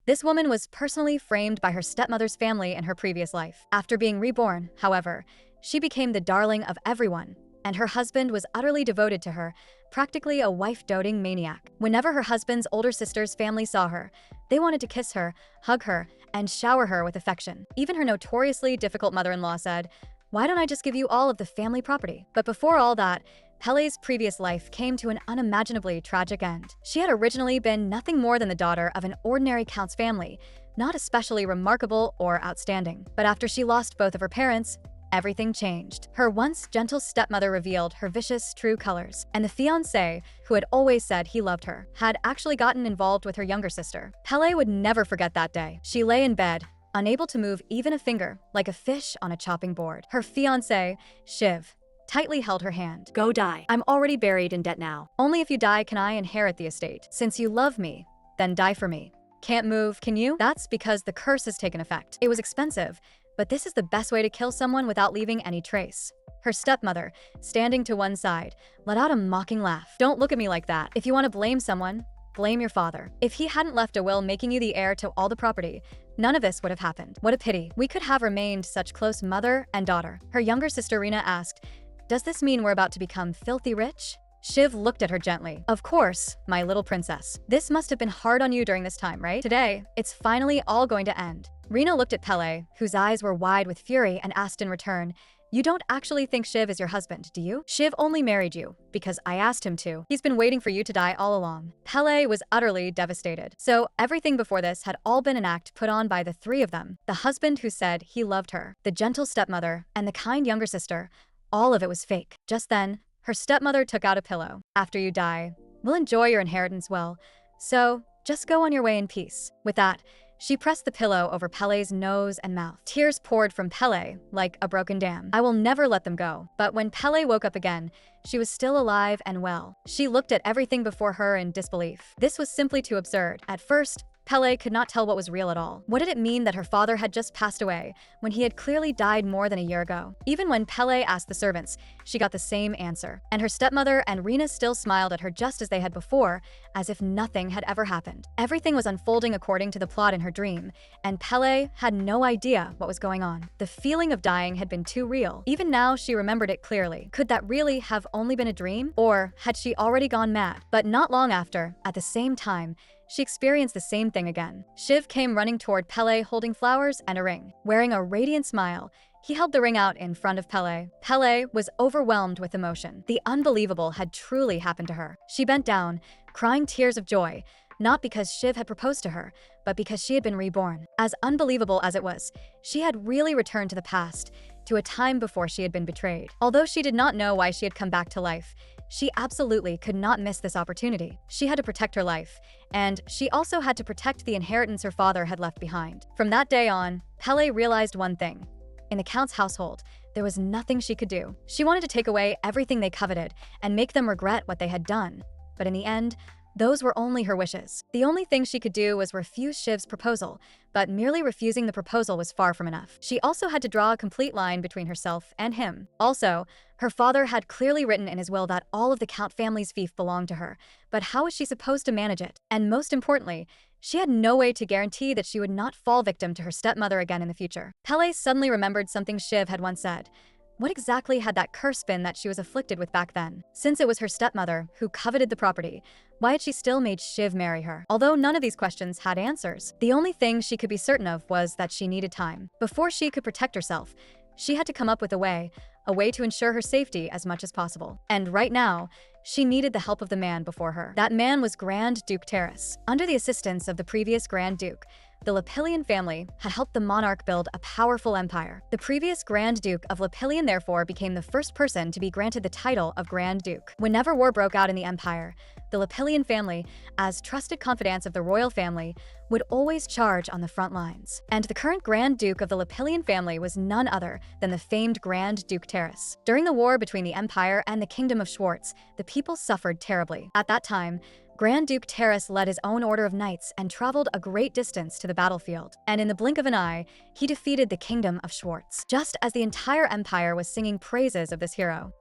This woman was personally framed by her stepmother's family in her previous life. After being reborn, however, she became the darling of everyone, and her husband was utterly devoted to her, practically a wife-doting maniac. Whenever her husband's older sister's family saw her, they wanted to kiss her, hug her, and shower her with affection. Even her notoriously difficult mother-in-law said, "Why don't I just give you all of the family property?" But before all that, Pele's previous life came to an unimaginably tragic end. She had originally been nothing more than the daughter of an ordinary count's family, not especially remarkable or outstanding. But after she lost both of her parents, everything changed. Her once gentle stepmother revealed her vicious true colors, and the fiancé, who had always said he loved her, had actually gotten involved with her younger sister. Pele would never forget that day. She lay in bed, unable to move even a finger, like a fish on a chopping board. Her fiancé, Shiv, tightly held her hand. "Go die. I'm already buried in debt now." "Only if you die can I inherit the estate. Since you love me, then die for me." "Can't move, can you?" "That's because the curse has taken effect. It was expensive, but this is the best way to kill someone without leaving any trace." Her stepmother, standing to one side, let out a mocking laugh. "Don't look at me like that. If you want to blame someone, blame your father. If he hadn't left a will making you the heir to all the property, none of this would have happened. What a pity. We could have remained such close mother and daughter." Her younger sister Rina asked, "Does this mean we're about to become filthy rich?" Shiv looked at her gently. "Of course, my little princess. This must have been hard on you during this time, right? Today, it's finally all going to end." Rina looked at Pele, whose eyes were wide with fury, and asked in return, "You don't actually think Shiv is your husband, do you? Shiv only married you because I asked him to. He's been waiting for you to die all along." Pele was utterly devastated. So everything before this had all been an act put on by the three of them. The husband who said he loved her, the gentle stepmother, and the kind younger sister. All of it was fake. Just then, her stepmother took out a pillow. "After you die, we'll enjoy your inheritance well, so just go on your way in peace." With that, she pressed the pillow over Pele's nose and mouth. Tears poured from Pele like a broken dam. "I will never let them go." But when Pele woke up again, she was still alive and well. She looked at everything before her in disbelief. This was simply too absurd. At first, Pele could not tell what was real at all. What did it mean that her father had just passed away when he had clearly died more than a year ago? Even when Pele asked the servants, she got the same answer. And her stepmother and Rina still smiled at her just as they had before, as if nothing had ever happened. Everything was unfolding according to the plot in her dream, and Pele had no idea what was going on. The feeling of dying had been too real. Even now, she remembered it clearly. Could that really have only been a dream? Or had she already gone mad? But not long after, at the same time, she experienced the same thing again. Shiv came running toward Pele holding flowers and a ring. Wearing a radiant smile, he held the ring out in front of Pele. Pele was overwhelmed with emotion. The unbelievable had truly happened to her. She bent down, crying tears of joy, not because Shiv had proposed to her, but because she had been reborn. As unbelievable as it was, she had really returned to the past, to a time before she had been betrayed. Although she did not know why she had come back to life, she absolutely could not miss this opportunity. She had to protect her life, and she also had to protect the inheritance her father had left behind. From that day on, Pele realized one thing. In the Count's household, there was nothing she could do. She wanted to take away everything they coveted and make them regret what they had done. But in the end, those were only her wishes. The only thing she could do was refuse Shiv's proposal, but merely refusing the proposal was far from enough. She also had to draw a complete line between herself and him. Also, her father had clearly written in his will that all of the Count family's fief belonged to her, but how was she supposed to manage it? And most importantly, she had no way to guarantee that she would not fall victim to her stepmother again in the future. Pele suddenly remembered something Shiv had once said. What exactly had that curse been that she was afflicted with back then? Since it was her stepmother who coveted the property, why had she still made Shiv marry her? Although none of these questions had answers, the only thing she could be certain of was that she needed time. Before she could protect herself, she had to come up with a way to ensure her safety as much as possible. And right now, she needed the help of the man before her. That man was Grand Duke Terrace. Under the assistance of the previous Grand Duke, the Lepillion family had helped the monarch build a powerful empire. The previous Grand Duke of Lepillion therefore became the first person to be granted the title of Grand Duke. Whenever war broke out in the empire, the Lepillion family, as trusted confidants of the royal family, would always charge on the front lines. And the current Grand Duke of the Lepillion family was none other than the famed Grand Duke Terrace. During the war between the Empire and the Kingdom of Schwartz, the people suffered terribly. At that time, Grand Duke Terrace led his own order of knights and traveled a great distance to the battlefield. And in the blink of an eye, he defeated the Kingdom of Schwartz. Just as the entire empire was singing praises of this hero,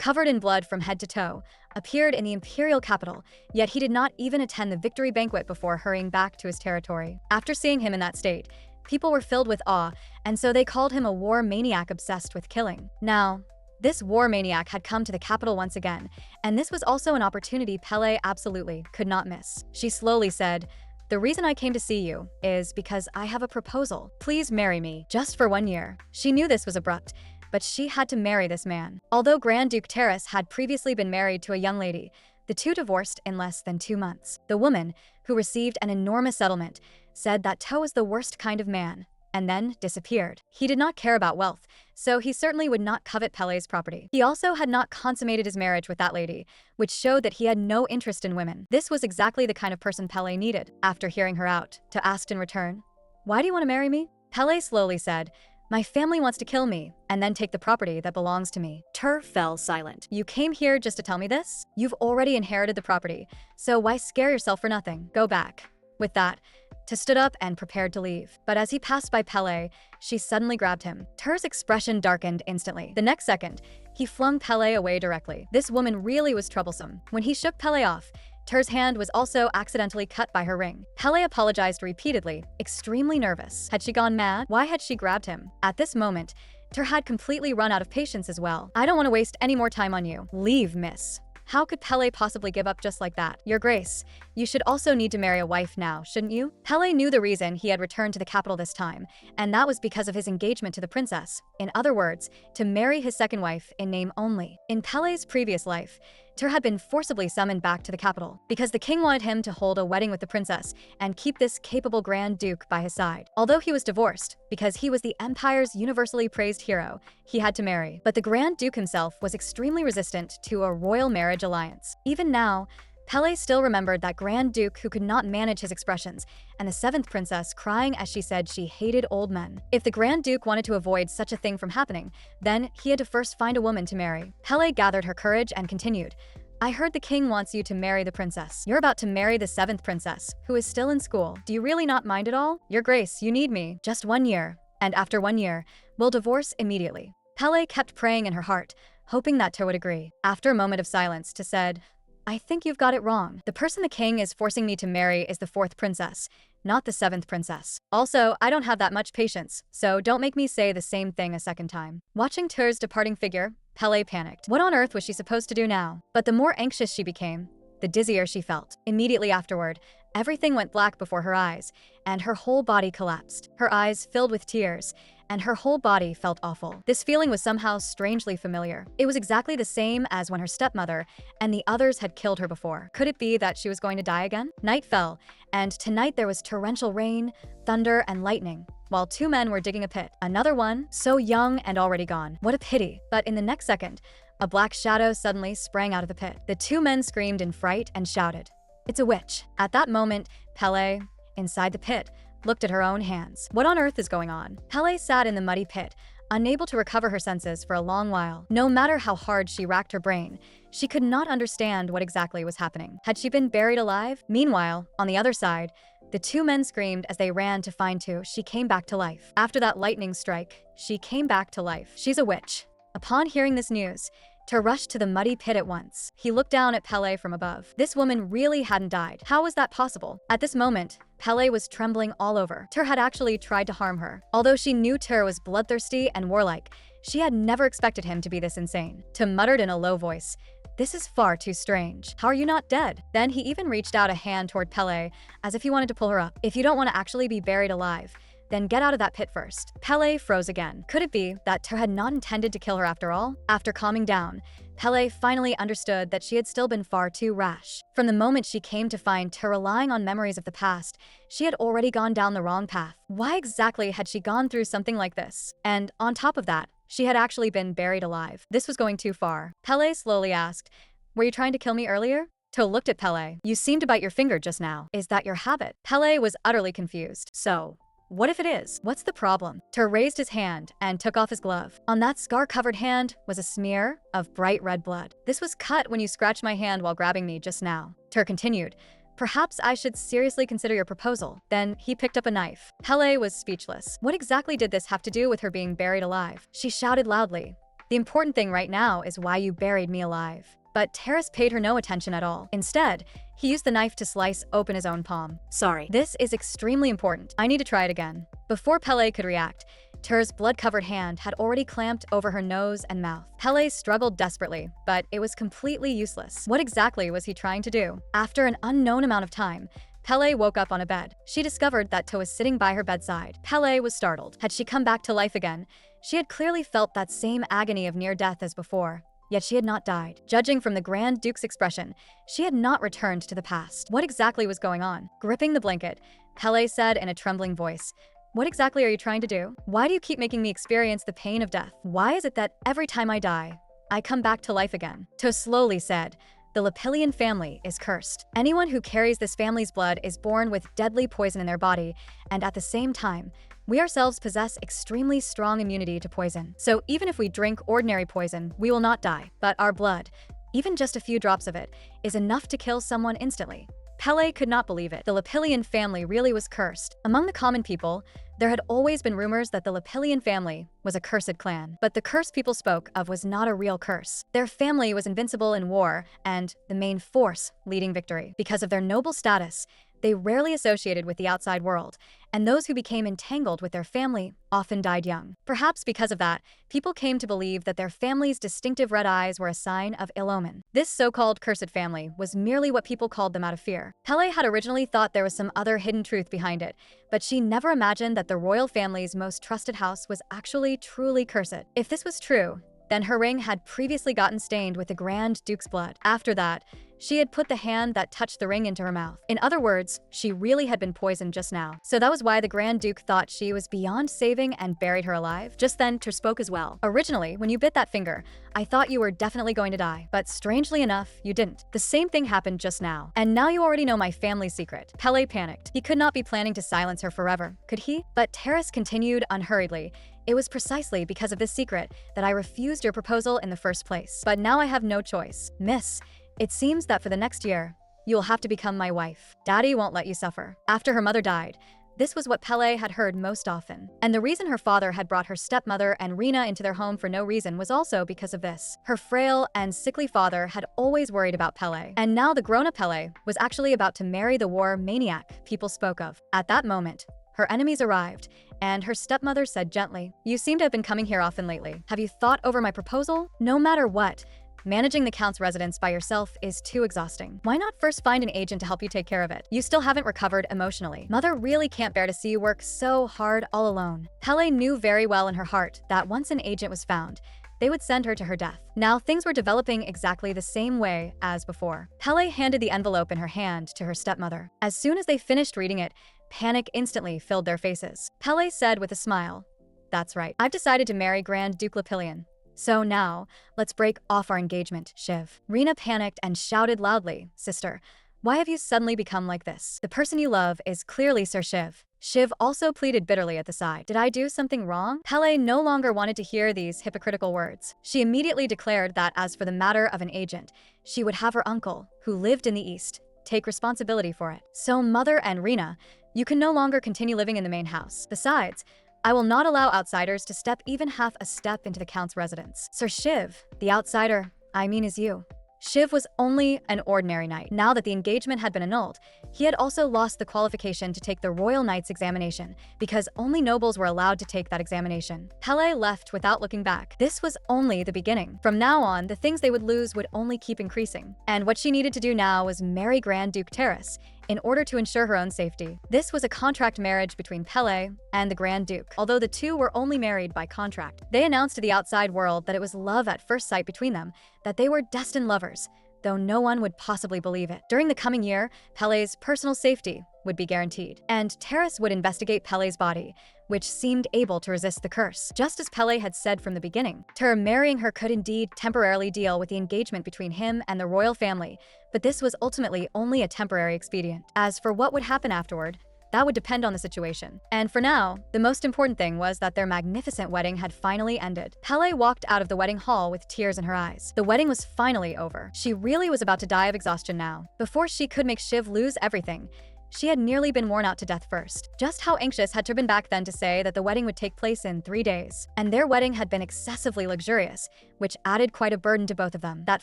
covered in blood from head to toe, appeared in the imperial capital, yet he did not even attend the victory banquet before hurrying back to his territory. After seeing him in that state, people were filled with awe, and so they called him a war maniac obsessed with killing. Now, this war maniac had come to the capital once again, and this was also an opportunity Pele absolutely could not miss. She slowly said, "The reason I came to see you is because I have a proposal. Please marry me, just for 1 year." She knew this was abrupt, but she had to marry this man. Although Grand Duke Terrace had previously been married to a young lady, the two divorced in less than 2 months. The woman, who received an enormous settlement, said that To was the worst kind of man, and then disappeared. He did not care about wealth, so he certainly would not covet Pele's property. He also had not consummated his marriage with that lady, which showed that he had no interest in women. This was exactly the kind of person Pele needed. After hearing her out, To asked in return, "Why do you want to marry me?" Pele slowly said, "My family wants to kill me, and then take the property that belongs to me." Tur fell silent. "You came here just to tell me this? You've already inherited the property, so why scare yourself for nothing? Go back." With that, To stood up and prepared to leave. But as he passed by Pele, she suddenly grabbed him. Tur's expression darkened instantly. The next second, he flung Pele away directly. This woman really was troublesome. When he shook Pele off, Tur's hand was also accidentally cut by her ring. Pele apologized repeatedly, extremely nervous. Had she gone mad? Why had she grabbed him? At this moment, Tur had completely run out of patience as well. "I don't want to waste any more time on you. Leave, miss." How could Pele possibly give up just like that? "Your Grace, you should also need to marry a wife now, shouldn't you?" Pele knew the reason he had returned to the capital this time, and that was because of his engagement to the princess. In other words, to marry his second wife in name only. In Pele's previous life, Tur had been forcibly summoned back to the capital because the king wanted him to hold a wedding with the princess and keep this capable Grand Duke by his side. Although he was divorced, because he was the Empire's universally praised hero, he had to marry. But the Grand Duke himself was extremely resistant to a royal marriage alliance. Even now, Pele still remembered that Grand Duke who could not manage his expressions, and the seventh princess crying as she said she hated old men. If the Grand Duke wanted to avoid such a thing from happening, then he had to first find a woman to marry. Pele gathered her courage and continued, "I heard the king wants you to marry the princess. You're about to marry the seventh princess, who is still in school. Do you really not mind at all? Your Grace, you need me. Just 1 year. And after 1 year, we'll divorce immediately." Pele kept praying in her heart, hoping that Tur would agree. After a moment of silence, Tur said, "I think you've got it wrong. The person the king is forcing me to marry is the fourth princess, not the seventh princess. Also, I don't have that much patience, so don't make me say the same thing a second time." Watching Tur's departing figure, Pele panicked. What on earth was she supposed to do now? But the more anxious she became, the dizzier she felt. Immediately afterward, everything went black before her eyes, and her whole body collapsed. Her eyes filled with tears, and her whole body felt awful. This feeling was somehow strangely familiar. It was exactly the same as when her stepmother and the others had killed her before. Could it be that she was going to die again? Night fell, and tonight there was torrential rain, thunder, and lightning, while 2 men were digging a pit. Another one, so young and already gone. What a pity. But in the next second, a black shadow suddenly sprang out of the pit. The 2 men screamed in fright and shouted, "It's a witch." At that moment, Pele, inside the pit, looked at her own hands. What on earth is going on? Pele sat in the muddy pit, unable to recover her senses for a long while. No matter how hard she racked her brain, she could not understand what exactly was happening. Had she been buried alive? Meanwhile, on the other side, the 2 men screamed as they ran to find Tu. She came back to life. After that lightning strike, she came back to life. She's a witch. Upon hearing this news, Tur rushed to the muddy pit at once. He looked down at Pele from above. This woman really hadn't died. How was that possible? At this moment, Pele was trembling all over. Tur had actually tried to harm her. Although she knew Tur was bloodthirsty and warlike, she had never expected him to be this insane. Tu muttered in a low voice, "This is far too strange. How are you not dead?" Then he even reached out a hand toward Pele, as if he wanted to pull her up. "If you don't want to actually be buried alive, then get out of that pit first." Pele froze again. Could it be that Tur had not intended to kill her after all? After calming down, Pele finally understood that she had still been far too rash. From the moment she came to find Tur relying on memories of the past, she had already gone down the wrong path. Why exactly had she gone through something like this? And on top of that, she had actually been buried alive. This was going too far. Pele slowly asked, "Were you trying to kill me earlier?" To looked at Pele. "You seemed to bite your finger just now. Is that your habit?" Pele was utterly confused. "So, what if it is? What's the problem?" Tur raised his hand and took off his glove. On that scar-covered hand was a smear of bright red blood. "This was cut when you scratched my hand while grabbing me just now." Tur continued, "Perhaps I should seriously consider your proposal." Then he picked up a knife. Pele was speechless. What exactly did this have to do with her being buried alive? She shouted loudly, The important thing right now is why you buried me alive. But Terrace paid her no attention at all. Instead, he used the knife to slice open his own palm. Sorry. This is extremely important. I need to try it again. Before Pele could react, Ter's blood-covered hand had already clamped over her nose and mouth. Pele struggled desperately, but it was completely useless. What exactly was he trying to do? After an unknown amount of time, Pele woke up on a bed. She discovered that To was sitting by her bedside. Pele was startled. Had she come back to life again? She had clearly felt that same agony of near death as before. Yet she had not died. Judging from the Grand Duke's expression, she had not returned to the past. What exactly was going on? Gripping the blanket, Pele said in a trembling voice, "What exactly are you trying to do? Why do you keep making me experience the pain of death? Why is it that every time I die, I come back to life again?" To slowly said, "The Lapillion family is cursed. Anyone who carries this family's blood is born with deadly poison in their body, and at the same time, we ourselves possess extremely strong immunity to poison. So even if we drink ordinary poison, we will not die. But our blood, even just a few drops of it, is enough to kill someone instantly." Pele could not believe it. The Lapillion family really was cursed. Among the common people, there had always been rumors that the Lapillion family was a cursed clan. But the curse people spoke of was not a real curse. Their family was invincible in war and the main force leading victory. Because of their noble status, they rarely associated with the outside world, and those who became entangled with their family often died young. Perhaps because of that, people came to believe that their family's distinctive red eyes were a sign of ill omen. This so-called cursed family was merely what people called them out of fear. Pele had originally thought there was some other hidden truth behind it, but she never imagined that the royal family's most trusted house was actually truly cursed. If this was true, then her ring had previously gotten stained with the Grand Duke's blood. After that, she had put the hand that touched the ring into her mouth. In other words, she really had been poisoned just now. So that was why the Grand Duke thought she was beyond saving and buried her alive. Just then, Ter spoke as well. "Originally, when you bit that finger, I thought you were definitely going to die. But strangely enough, you didn't. The same thing happened just now. And now you already know my family's secret." Pele panicked. He could not be planning to silence her forever, could he? But Terrace continued unhurriedly. "It was precisely because of this secret that I refused your proposal in the first place. But now I have no choice. Miss, it seems that for the next year, you will have to become my wife. Daddy won't let you suffer." After her mother died, this was what Pele had heard most often. And the reason her father had brought her stepmother and Rina into their home for no reason was also because of this. Her frail and sickly father had always worried about Pele. And now the grown-up Pele was actually about to marry the war maniac people spoke of. At that moment, her enemies arrived, and her stepmother said gently, "You seem to have been coming here often lately. Have you thought over my proposal? No matter what, managing the Count's residence by yourself is too exhausting. Why not first find an agent to help you take care of it? You still haven't recovered emotionally. Mother really can't bear to see you work so hard all alone." Pele knew very well in her heart that once an agent was found, they would send her to her death. Now things were developing exactly the same way as before. Pele handed the envelope in her hand to her stepmother. As soon as they finished reading it, panic instantly filled their faces. Pele said with a smile, "That's right. I've decided to marry Grand Duke Lapillion. So now, let's break off our engagement, Shiv." Rina panicked and shouted loudly, "Sister, why have you suddenly become like this? The person you love is clearly Sir Shiv." Shiv also pleaded bitterly at the side. "Did I do something wrong?" Pele no longer wanted to hear these hypocritical words. She immediately declared that as for the matter of an agent, she would have her uncle, who lived in the East, take responsibility for it. "So Mother and Rina, you can no longer continue living in the main house. Besides, I will not allow outsiders to step even half a step into the Count's residence. Sir Shiv, the outsider, I mean is you." Shiv was only an ordinary knight. Now that the engagement had been annulled, he had also lost the qualification to take the Royal Knight's examination, because only nobles were allowed to take that examination. Pele left without looking back. This was only the beginning. From now on, the things they would lose would only keep increasing. And what she needed to do now was marry Grand Duke Terrace, in order to ensure her own safety. This was a contract marriage between Pele and the Grand Duke. Although the two were only married by contract, they announced to the outside world that it was love at first sight between them, that they were destined lovers, though no one would possibly believe it. During the coming year, Pele's personal safety would be guaranteed, and Terrace would investigate Pele's body, which seemed able to resist the curse. Just as Pele had said from the beginning, marrying her could indeed temporarily deal with the engagement between him and the royal family, but this was ultimately only a temporary expedient. As for what would happen afterward, that would depend on the situation. And for now, the most important thing was that their magnificent wedding had finally ended. Pele walked out of the wedding hall with tears in her eyes. The wedding was finally over. She really was about to die of exhaustion now. Before she could make Shiv lose everything, She had nearly been worn out to death first. Just how anxious had Turbin back then to say that the wedding would take place in 3 days. And their wedding had been excessively luxurious, which added quite a burden to both of them. That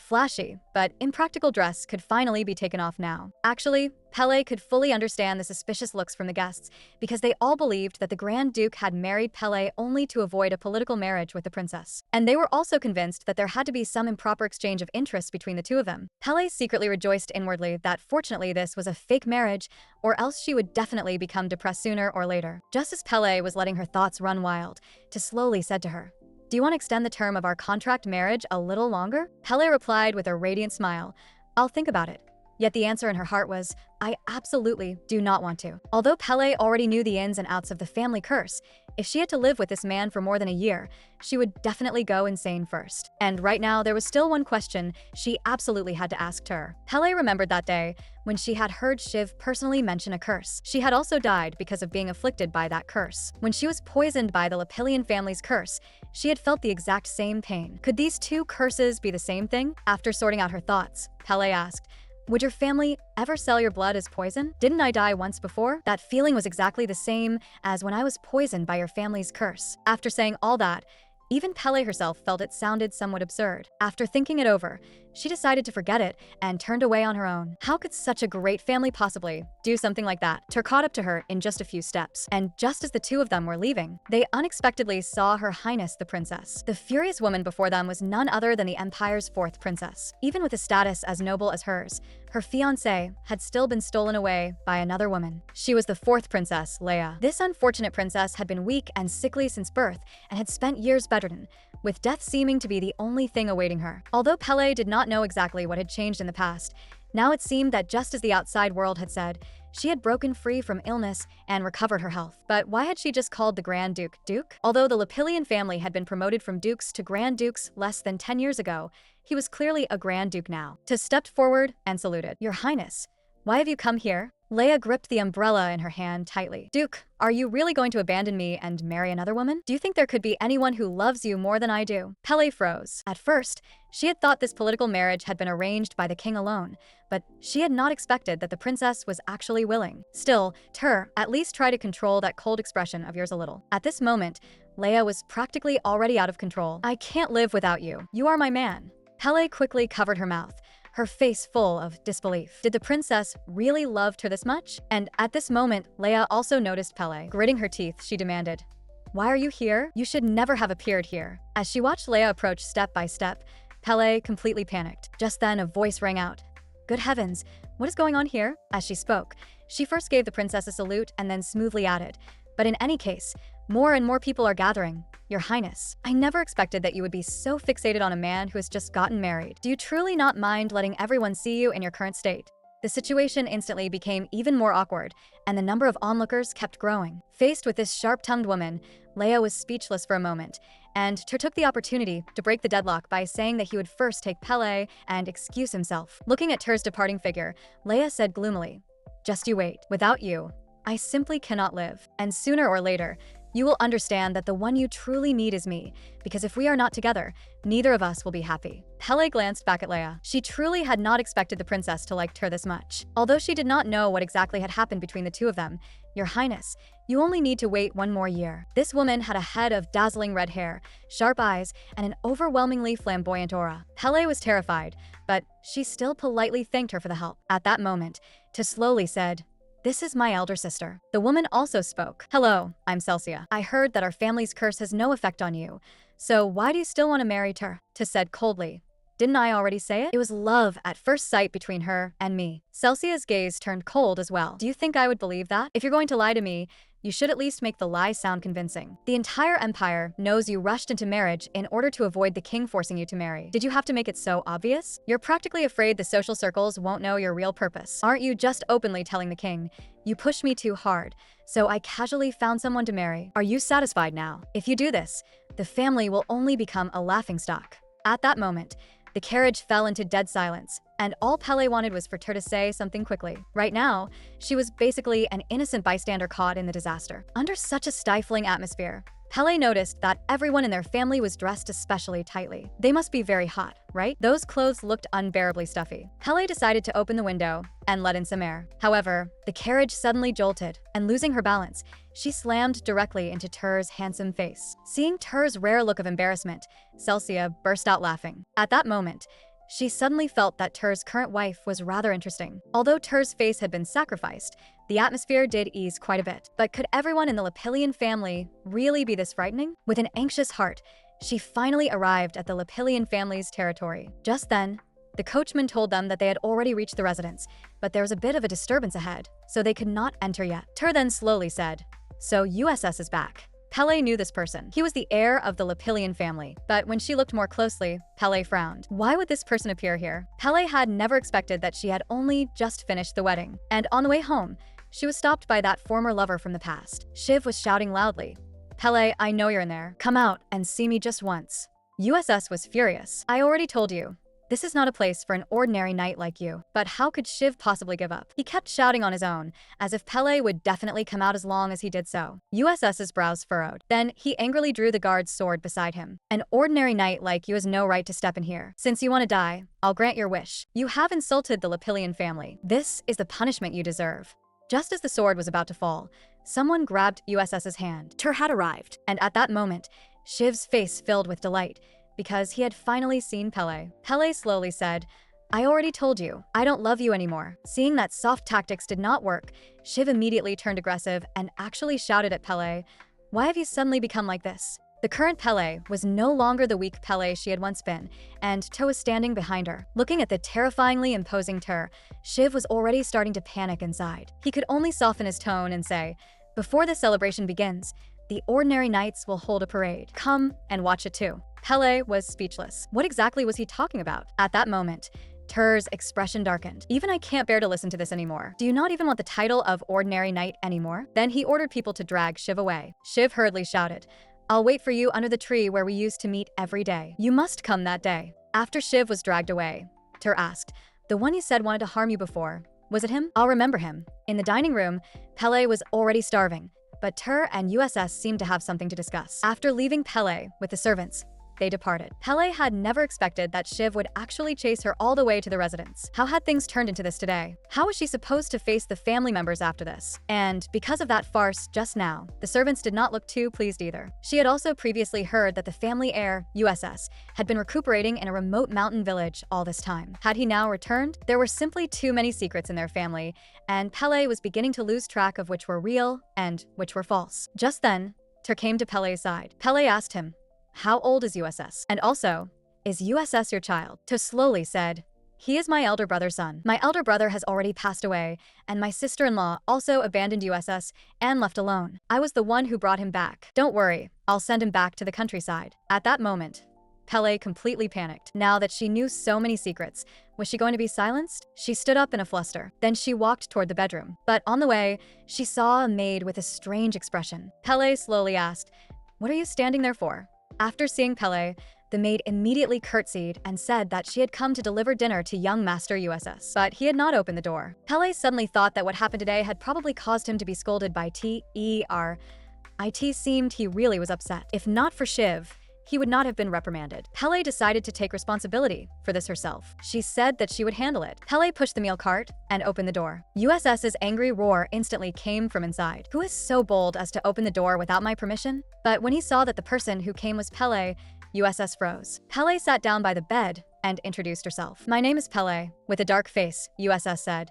flashy, but impractical dress could finally be taken off now. Actually, Pele could fully understand the suspicious looks from the guests, because they all believed that the Grand Duke had married Pele only to avoid a political marriage with the princess. And they were also convinced that there had to be some improper exchange of interest between the two of them. Pele secretly rejoiced inwardly that fortunately this was a fake marriage, or else she would definitely become depressed sooner or later. Just as Pele was letting her thoughts run wild, To slowly said to her, "Do you want to extend the term of our contract marriage a little longer?" Pele replied with a radiant smile, "I'll think about it." Yet the answer in her heart was, "I absolutely do not want to." Although Pele already knew the ins and outs of the family curse, if she had to live with this man for more than a year, she would definitely go insane first. And right now, there was still one question she absolutely had to ask her. Pele remembered that day when she had heard Shiv personally mention a curse. She had also died because of being afflicted by that curse. When she was poisoned by the Lapillian family's curse, she had felt the exact same pain. Could these two curses be the same thing? After sorting out her thoughts, Pele asked, "Would your family ever sell your blood as poison? Didn't I die once before?" That feeling was exactly the same as when I was poisoned by your family's curse. After saying all that, even Pele herself felt it sounded somewhat absurd. After thinking it over, she decided to forget it and turned away on her own. How could such a great family possibly do something like that? Tur caught up to her in just a few steps, and just as the two of them were leaving, they unexpectedly saw Her Highness the Princess. The furious woman before them was none other than the Empire's fourth princess. Even with a status as noble as hers, her fiancé had still been stolen away by another woman. She was the fourth princess, Leia. This unfortunate princess had been weak and sickly since birth and had spent years bedridden, with death seeming to be the only thing awaiting her. Although Pele did not know exactly what had changed in the past, now it seemed that just as the outside world had said, she had broken free from illness and recovered her health. But why had she just called the Grand Duke Duke? Although the Lapillian family had been promoted from dukes to Grand Dukes less than 10 years ago, he was clearly a Grand Duke now. Ta stepped forward and saluted. "Your Highness, why have you come here?" Leia gripped the umbrella in her hand tightly. "Duke, are you really going to abandon me and marry another woman? Do you think there could be anyone who loves you more than I do?" Pele froze. At first, she had thought this political marriage had been arranged by the king alone, but she had not expected that the princess was actually willing. Still, Tur, at least try to control that cold expression of yours a little. At this moment, Leia was practically already out of control. "I can't live without you. You are my man." Pele quickly covered her mouth, her face full of disbelief. Did the princess really love her this much? And at this moment, Leia also noticed Pele. Gritting her teeth, she demanded, "Why are you here? You should never have appeared here." As she watched Leia approach step by step, Pele completely panicked. Just then, a voice rang out. "Good heavens, what is going on here?" As she spoke, she first gave the princess a salute and then smoothly added, "But in any case, more and more people are gathering. Your Highness, I never expected that you would be so fixated on a man who has just gotten married. Do you truly not mind letting everyone see you in your current state?" The situation instantly became even more awkward, and the number of onlookers kept growing. Faced with this sharp-tongued woman, Leia was speechless for a moment, and Tur took the opportunity to break the deadlock by saying that he would first take Pele and excuse himself. Looking at Tur's departing figure, Leia said gloomily, "Just you wait. Without you, I simply cannot live. And sooner or later, you will understand that the one you truly need is me, because if we are not together, neither of us will be happy." Pele glanced back at Leia. She truly had not expected the princess to like Tur this much. Although she did not know what exactly had happened between the two of them, "Your Highness, you only need to wait one more year." This woman had a head of dazzling red hair, sharp eyes, and an overwhelmingly flamboyant aura. Pele was terrified, but she still politely thanked her for the help. At that moment, Ta slowly said, "This is my elder sister." The woman also spoke. "Hello, I'm Celsia. I heard that our family's curse has no effect on you, so why do you still want to marry Tur?" Ta said coldly, "Didn't I already say it? It was love at first sight between her and me." Celsia's gaze turned cold as well. "Do you think I would believe that? If you're going to lie to me, you should at least make the lie sound convincing. The entire empire knows you rushed into marriage in order to avoid the king forcing you to marry. Did you have to make it so obvious? You're practically afraid the social circles won't know your real purpose. Aren't you just openly telling the king, 'You pushed me too hard, so I casually found someone to marry'? Are you satisfied now? If you do this, the family will only become a laughingstock." At that moment, the carriage fell into dead silence, and all Pele wanted was for Tur to say something quickly. Right now, she was basically an innocent bystander caught in the disaster. Under such a stifling atmosphere, Pele noticed that everyone in their family was dressed especially tightly. They must be very hot, right? Those clothes looked unbearably stuffy. Pele decided to open the window and let in some air. However, the carriage suddenly jolted, and losing her balance, she slammed directly into Ter's handsome face. Seeing Ter's rare look of embarrassment, Celsia burst out laughing. At that moment, she suddenly felt that Ter's current wife was rather interesting. Although Ter's face had been sacrificed, the atmosphere did ease quite a bit. But could everyone in the Lapillion family really be this frightening? With an anxious heart, she finally arrived at the Lapillion family's territory. Just then, the coachman told them that they had already reached the residence, but there was a bit of a disturbance ahead, so they could not enter yet. Ter then slowly said, "So USS is back." Pele knew this person. He was the heir of the Lapillion family, but when she looked more closely, Pele frowned. Why would this person appear here? Pele had never expected that she had only just finished the wedding, and on the way home, she was stopped by that former lover from the past. Shiv was shouting loudly, "Pele, I know you're in there. Come out and see me just once." USS was furious. "I already told you. This is not a place for an ordinary knight like you." But how could Shiv possibly give up? He kept shouting on his own, as if Pele would definitely come out as long as he did so. USS's brows furrowed. Then he angrily drew the guard's sword beside him. "An ordinary knight like you has no right to step in here. Since you want to die, I'll grant your wish. You have insulted the Lapillion family. This is the punishment you deserve." Just as the sword was about to fall, someone grabbed USS's hand. Ter had arrived. And at that moment, Shiv's face filled with delight, because he had finally seen Pele. Pele slowly said, "I already told you, I don't love you anymore." Seeing that soft tactics did not work, Shiv immediately turned aggressive and actually shouted at Pele, "Why have you suddenly become like this?" The current Pele was no longer the weak Pele she had once been, and Ter was standing behind her. Looking at the terrifyingly imposing Ter, Shiv was already starting to panic inside. He could only soften his tone and say, "Before the celebration begins, the ordinary knights will hold a parade. Come and watch it too." Pele was speechless. What exactly was he talking about? At that moment, Ter's expression darkened. "Even I can't bear to listen to this anymore. Do you not even want the title of ordinary knight anymore?" Then he ordered people to drag Shiv away. Shiv hurriedly shouted, "I'll wait for you under the tree where we used to meet every day. You must come that day." After Shiv was dragged away, Ter asked, "The one you said wanted to harm you before, was it him?" "I'll remember him." In the dining room, Pele was already starving, but Ter and USS seemed to have something to discuss. After leaving Pele with the servants, they departed. Pele had never expected that Shiv would actually chase her all the way to the residence. How had things turned into this today? How was she supposed to face the family members after this? And because of that farce just now, the servants did not look too pleased either. She had also previously heard that the family heir, USS, had been recuperating in a remote mountain village all this time. Had he now returned? There were simply too many secrets in their family, and Pele was beginning to lose track of which were real and which were false. Just then, Ter came to Pele's side. Pele asked him, "How old is USS? And also, is USS your child?" Ter slowly said, "He is my elder brother's son. My elder brother has already passed away, and my sister-in-law also abandoned USS and left alone. I was the one who brought him back. Don't worry, I'll send him back to the countryside." At that moment, Pele completely panicked. Now that she knew so many secrets, was she going to be silenced? She stood up in a fluster. Then she walked toward the bedroom. But on the way, she saw a maid with a strange expression. Pele slowly asked, "What are you standing there for?" After seeing Pele, the maid immediately curtsied and said that she had come to deliver dinner to young Master USS, but he had not opened the door. Pele suddenly thought that what happened today had probably caused him to be scolded by Ter. It seemed he really was upset. If not for Shiv, he would not have been reprimanded. Pele decided to take responsibility for this herself. She said that she would handle it. Pele pushed the meal cart and opened the door. USS's angry roar instantly came from inside. "Who is so bold as to open the door without my permission?" But when he saw that the person who came was Pele, USS froze. Pele sat down by the bed and introduced herself. "My name is Pele." With a dark face, USS said,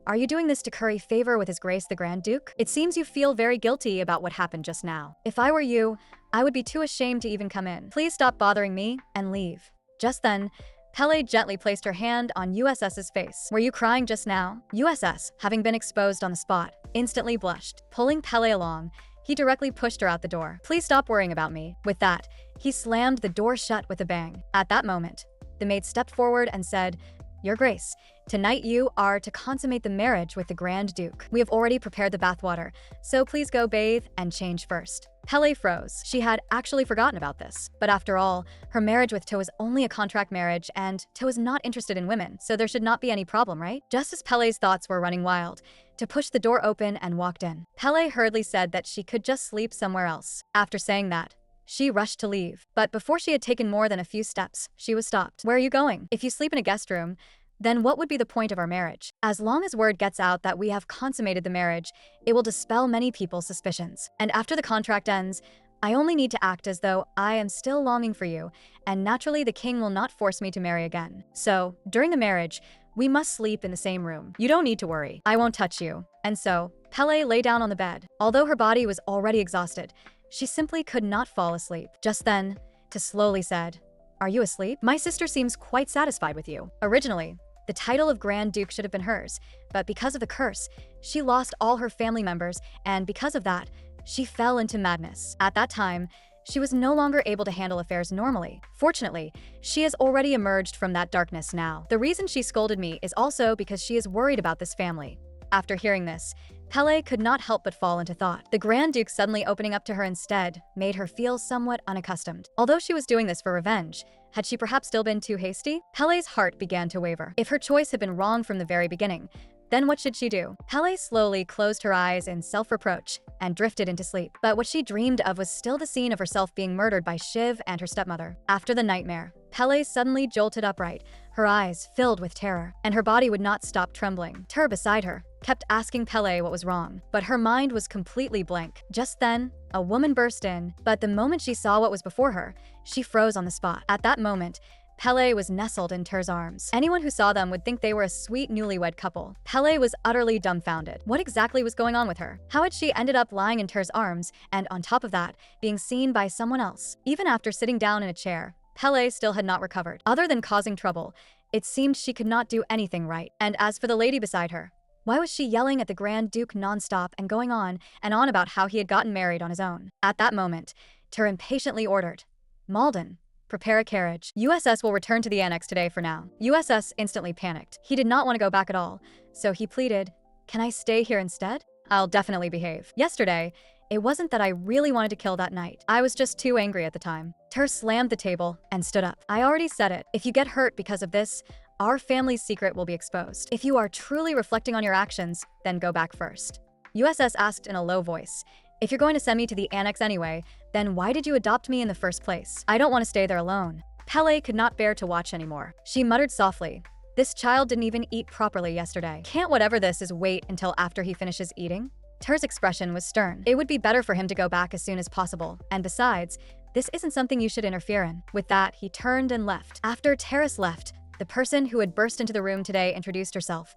"Are you doing this to curry favor with His Grace the Grand Duke? It seems you feel very guilty about what happened just now. If I were you, I would be too ashamed to even come in. Please stop bothering me and leave." Just then, Pele gently placed her hand on USS's face. "Were you crying just now?" USS, having been exposed on the spot, instantly blushed. Pulling Pele along, he directly pushed her out the door. "Please stop worrying about me." With that, he slammed the door shut with a bang. At that moment, the maid stepped forward and said, "Your Grace, Tonight you are to consummate the marriage with the Grand Duke. We have already prepared the bathwater, so please go bathe and change first. Pele froze. She had actually forgotten about this. But after all, her marriage with To was only a contract marriage, and To is not interested in women, so there should not be any problem, right? Just as Pele's thoughts were running wild, To pushed the door open and walked in. Pele hurriedly said that she could just sleep somewhere else. After saying that, she rushed to leave. But before she had taken more than a few steps, she was stopped. Where are you going? If you sleep in a guest room, then what would be the point of our marriage? As long as word gets out that we have consummated the marriage, it will dispel many people's suspicions. And after the contract ends, I only need to act as though I am still longing for you, and naturally the king will not force me to marry again. So, during the marriage, we must sleep in the same room. You don't need to worry. I won't touch you. And so, Pele lay down on the bed. Although her body was already exhausted, she simply could not fall asleep. Just then, To slowly said, "Are you asleep? My sister seems quite satisfied with you." Originally, the title of Grand Duke should have been hers, but because of the curse, she lost all her family members, and because of that, she fell into madness. At that time, she was no longer able to handle affairs normally. Fortunately, she has already emerged from that darkness now. The reason she scolded me is also because she is worried about this family. After hearing this, Pele could not help but fall into thought. The Grand Duke suddenly opening up to her instead made her feel somewhat unaccustomed. Although she was doing this for revenge, had she perhaps still been too hasty? Pele's heart began to waver. If her choice had been wrong from the very beginning, then what should she do? Pele slowly closed her eyes in self-reproach and drifted into sleep. But what she dreamed of was still the scene of herself being murdered by Shiv and her stepmother. After the nightmare, Pele suddenly jolted upright, her eyes filled with terror, and her body would not stop trembling. Ter beside her kept asking Pele what was wrong, but her mind was completely blank. Just then, a woman burst in, but the moment she saw what was before her, she froze on the spot. At that moment, Pele was nestled in Ter's arms. Anyone who saw them would think they were a sweet newlywed couple. Pele was utterly dumbfounded. What exactly was going on with her? How had she ended up lying in Ter's arms, and on top of that, being seen by someone else? Even after sitting down in a chair, Pele still had not recovered. Other than causing trouble, it seemed she could not do anything right. And as for the lady beside her, why was she yelling at the Grand Duke nonstop and going on and on about how he had gotten married on his own? At that moment, Ter impatiently ordered, "Malden, prepare a carriage. USS will return to the annex today for now." USS instantly panicked. He did not want to go back at all, so he pleaded, "Can I stay here instead? I'll definitely behave. Yesterday, it wasn't that I really wanted to kill that night. I was just too angry at the time." Ter slammed the table and stood up. "I already said it. If you get hurt because of this, our family's secret will be exposed. If you are truly reflecting on your actions, then go back first." USS asked in a low voice, "If you're going to send me to the annex anyway, then why did you adopt me in the first place? I don't want to stay there alone." Pele could not bear to watch anymore. She muttered softly, "This child didn't even eat properly yesterday. Can't whatever this is wait until after he finishes eating?" Ter's expression was stern. It would be better for him to go back as soon as possible, and besides, this isn't something you should interfere in. With that, he turned and left. After Terrace left, the person who had burst into the room today introduced herself.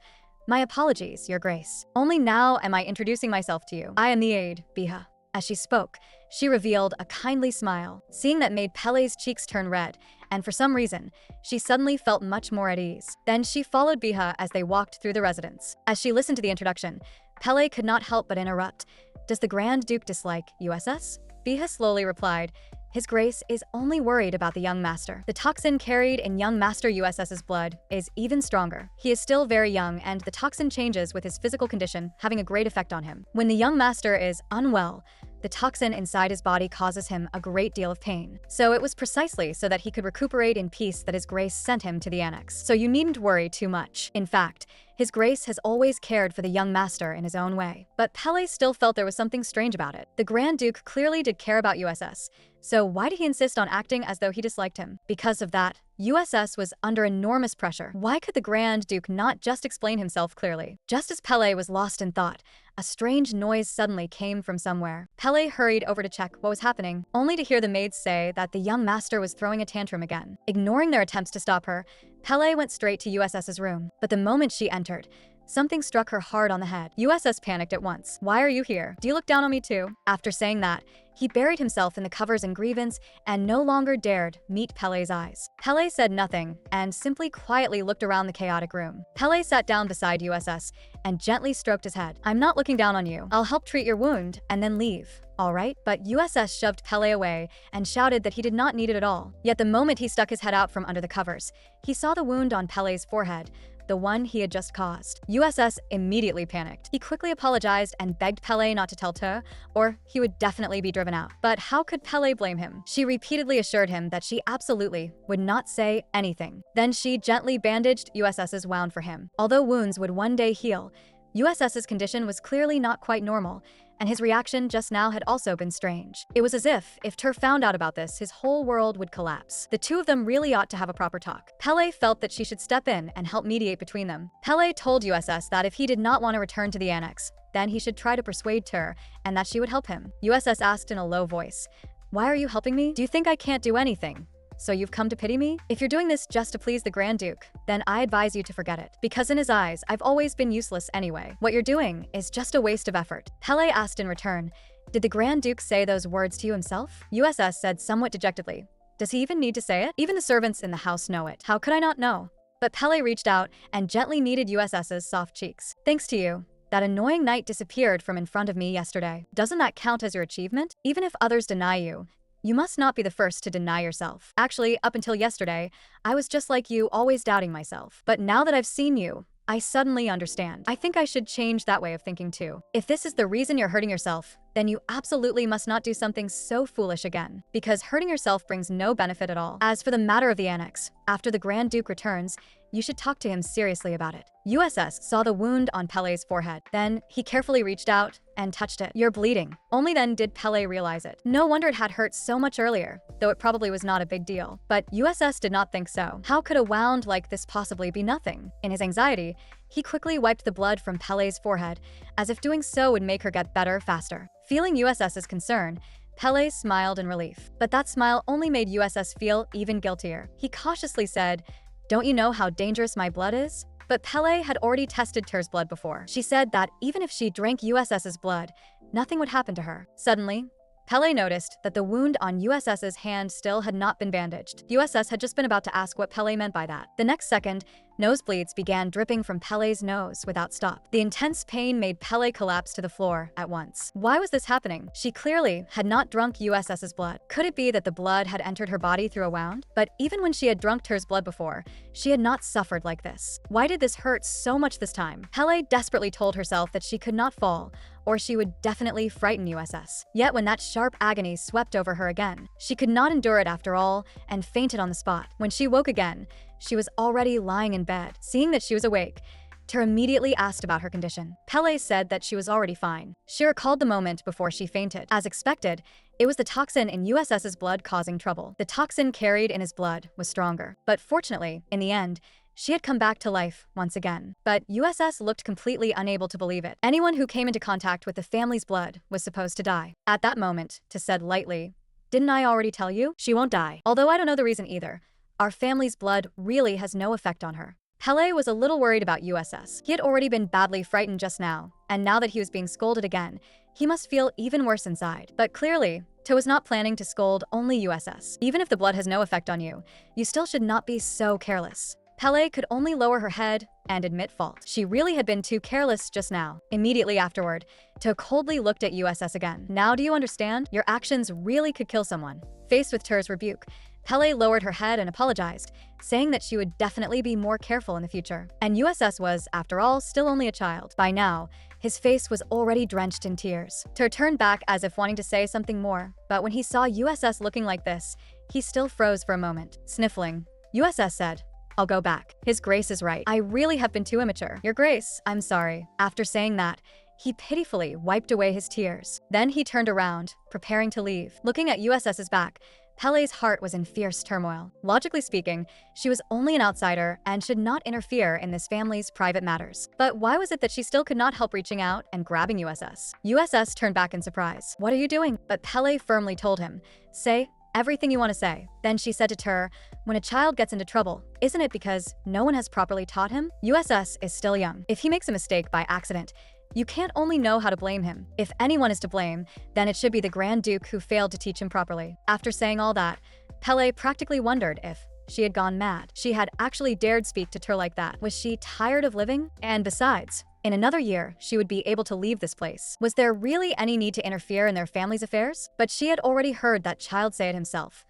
"My apologies, Your Grace. Only now am I introducing myself to you. I am the aide, Biha." As she spoke, she revealed a kindly smile. Seeing that made Pele's cheeks turn red, and for some reason, she suddenly felt much more at ease. Then she followed Biha as they walked through the residence. As she listened to the introduction, Pele could not help but interrupt. "Does the Grand Duke dislike USS?" Biha slowly replied, "His Grace is only worried about the young master. The toxin carried in young Master USS's blood is even stronger. He is still very young, and the toxin changes with his physical condition, having a great effect on him. When the young master is unwell, the toxin inside his body causes him a great deal of pain. So it was precisely so that he could recuperate in peace that His Grace sent him to the annex. So you needn't worry too much. In fact, His Grace has always cared for the young master in his own way." But Pele still felt there was something strange about it. The Grand Duke clearly did care about USS, so why did he insist on acting as though he disliked him? Because of that, USS was under enormous pressure. Why could the Grand Duke not just explain himself clearly? Just as Pele was lost in thought, a strange noise suddenly came from somewhere. Pele hurried over to check what was happening, only to hear the maids say that the young master was throwing a tantrum again. Ignoring their attempts to stop her, Pele went straight to USS's room. But the moment she entered, something struck her hard on the head. USS panicked at once. "Why are you here? Do you look down on me too?" After saying that, he buried himself in the covers and grievance and no longer dared meet Pele's eyes. Pele said nothing and simply quietly looked around the chaotic room. Pele sat down beside USS and gently stroked his head. "I'm not looking down on you. I'll help treat your wound and then leave. All right?" But USS shoved Pele away and shouted that he did not need it at all. Yet the moment he stuck his head out from under the covers, he saw the wound on Pele's forehead, the one he had just caused. USS immediately panicked. He quickly apologized and begged Pele not to tell Te, or he would definitely be driven out. But how could Pele blame him? She repeatedly assured him that she absolutely would not say anything. Then she gently bandaged USS's wound for him. Although wounds would one day heal, USS's condition was clearly not quite normal, and his reaction just now had also been strange. It was as if Ter found out about this, his whole world would collapse. The two of them really ought to have a proper talk. Pele felt that she should step in and help mediate between them. Pele told USS that if he did not want to return to the annex, then he should try to persuade Ter, and that she would help him. USS asked in a low voice, "Why are you helping me? Do you think I can't do anything? So you've come to pity me? If you're doing this just to please the Grand Duke, then I advise you to forget it. Because in his eyes, I've always been useless anyway. What you're doing is just a waste of effort." Pele asked in return, "Did the Grand Duke say those words to you himself?" USS said somewhat dejectedly, "Does he even need to say it? Even the servants in the house know it. How could I not know?" But Pele reached out and gently kneaded USS's soft cheeks. "Thanks to you, that annoying knight disappeared from in front of me yesterday. Doesn't that count as your achievement? Even if others deny you, you must not be the first to deny yourself. Actually, up until yesterday, I was just like you, always doubting myself. But now that I've seen you, I suddenly understand. I think I should change that way of thinking too. If this is the reason you're hurting yourself, then you absolutely must not do something so foolish again, because hurting yourself brings no benefit at all. As for the matter of the annex, after the Grand Duke returns, you should talk to him seriously about it." USS saw the wound on Pele's forehead. Then he carefully reached out and touched it. "You're bleeding." Only then did Pele realize it. No wonder it had hurt so much earlier, though it probably was not a big deal. But USS did not think so. How could a wound like this possibly be nothing? In his anxiety, he quickly wiped the blood from Pele's forehead, as if doing so would make her get better faster. Feeling USS's concern, Pele smiled in relief. But that smile only made USS feel even guiltier. He cautiously said, "Don't you know how dangerous my blood is?" But Pele had already tested Ter's blood before. She said that even if she drank USS's blood, nothing would happen to her. Suddenly, Pele noticed that the wound on USS's hand still had not been bandaged. USS had just been about to ask what Pele meant by that. The next second, nosebleeds began dripping from Pele's nose without stop. The intense pain made Pele collapse to the floor at once. Why was this happening? She clearly had not drunk USS's blood. Could it be that the blood had entered her body through a wound? But even when she had drunk Ter's blood before, she had not suffered like this. Why did this hurt so much this time? Pele desperately told herself that she could not fall, or she would definitely frighten USS. Yet when that sharp agony swept over her again, she could not endure it after all and fainted on the spot. When she woke again, she was already lying in bed. Seeing that she was awake, Ter immediately asked about her condition. Pele said that she was already fine. She recalled the moment before she fainted. As expected, it was the toxin in USS's blood causing trouble. The toxin carried in his blood was stronger. But fortunately, in the end, she had come back to life once again. But USS looked completely unable to believe it. Anyone who came into contact with the family's blood was supposed to die. At that moment, Te said lightly, "Didn't I already tell you? She won't die. Although I don't know the reason either. Our family's blood really has no effect on her." Pele was a little worried about USS. He had already been badly frightened just now, and now that he was being scolded again, he must feel even worse inside. But clearly, Te was not planning to scold only USS. Even if the blood has no effect on you, you still should not be so careless. Pele could only lower her head and admit fault. She really had been too careless just now. Immediately afterward, Te coldly looked at USS again. "Now do you understand? Your actions really could kill someone." Faced with Ter's rebuke, Pele lowered her head and apologized, saying that she would definitely be more careful in the future. And USS was, after all, still only a child. By now, his face was already drenched in tears. Ter turned back as if wanting to say something more, but when he saw USS looking like this, he still froze for a moment. Sniffling, USS said, "I'll go back. His Grace is right. I really have been too immature. Your Grace, I'm sorry." After saying that, he pitifully wiped away his tears. Then he turned around, preparing to leave. Looking at USS's back, Pele's heart was in fierce turmoil. Logically speaking, she was only an outsider and should not interfere in this family's private matters. But why was it that she still could not help reaching out and grabbing USS? USS turned back in surprise. "What are you doing?" But Pele firmly told him, "Say everything you want to say." Then she said to Ter, "When a child gets into trouble, isn't it because no one has properly taught him? USS is still young. If he makes a mistake by accident, you can't only know how to blame him. If anyone is to blame, then it should be the Grand Duke who failed to teach him properly." After saying all that, Pele practically wondered if she had gone mad. She had actually dared speak to Ter like that. Was she tired of living? And besides, in another year, she would be able to leave this place. Was there really any need to interfere in their family's affairs? But she had already heard that child say it himself.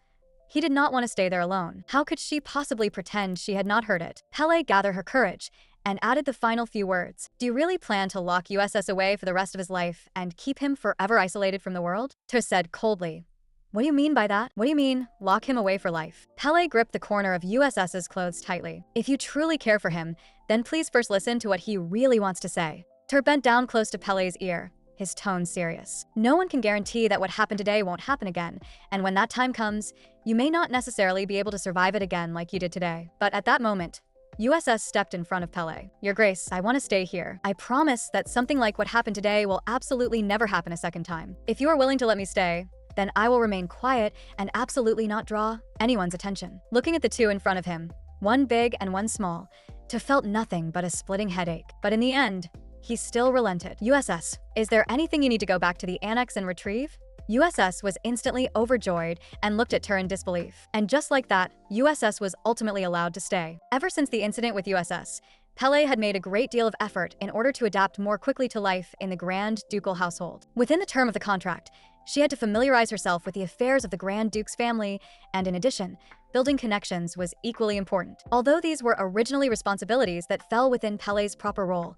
He did not want to stay there alone. How could she possibly pretend she had not heard it? Pele gathered her courage and added the final few words. Do you really plan to lock USS away for the rest of his life and keep him forever isolated from the world? To said coldly. What do you mean by that? What do you mean, lock him away for life? Pele gripped the corner of USS's clothes tightly. If you truly care for him, then please first listen to what he really wants to say. Ter bent down close to Pele's ear, his tone serious. No one can guarantee that what happened today won't happen again, and when that time comes, you may not necessarily be able to survive it again like you did today. But at that moment, USS stepped in front of Pele. Your Grace, I want to stay here. I promise that something like what happened today will absolutely never happen a second time. If you are willing to let me stay, then I will remain quiet and absolutely not draw anyone's attention. Looking at the two in front of him, one big and one small, Ter felt nothing but a splitting headache. But in the end, he still relented. USS, is there anything you need to go back to the annex and retrieve? USS was instantly overjoyed and looked at Ter in disbelief. And just like that, USS was ultimately allowed to stay. Ever since the incident with USS, Pele had made a great deal of effort in order to adapt more quickly to life in the Grand Ducal household. Within the term of the contract, she had to familiarize herself with the affairs of the Grand Duke's family, and in addition, building connections was equally important. Although these were originally responsibilities that fell within Pele's proper role,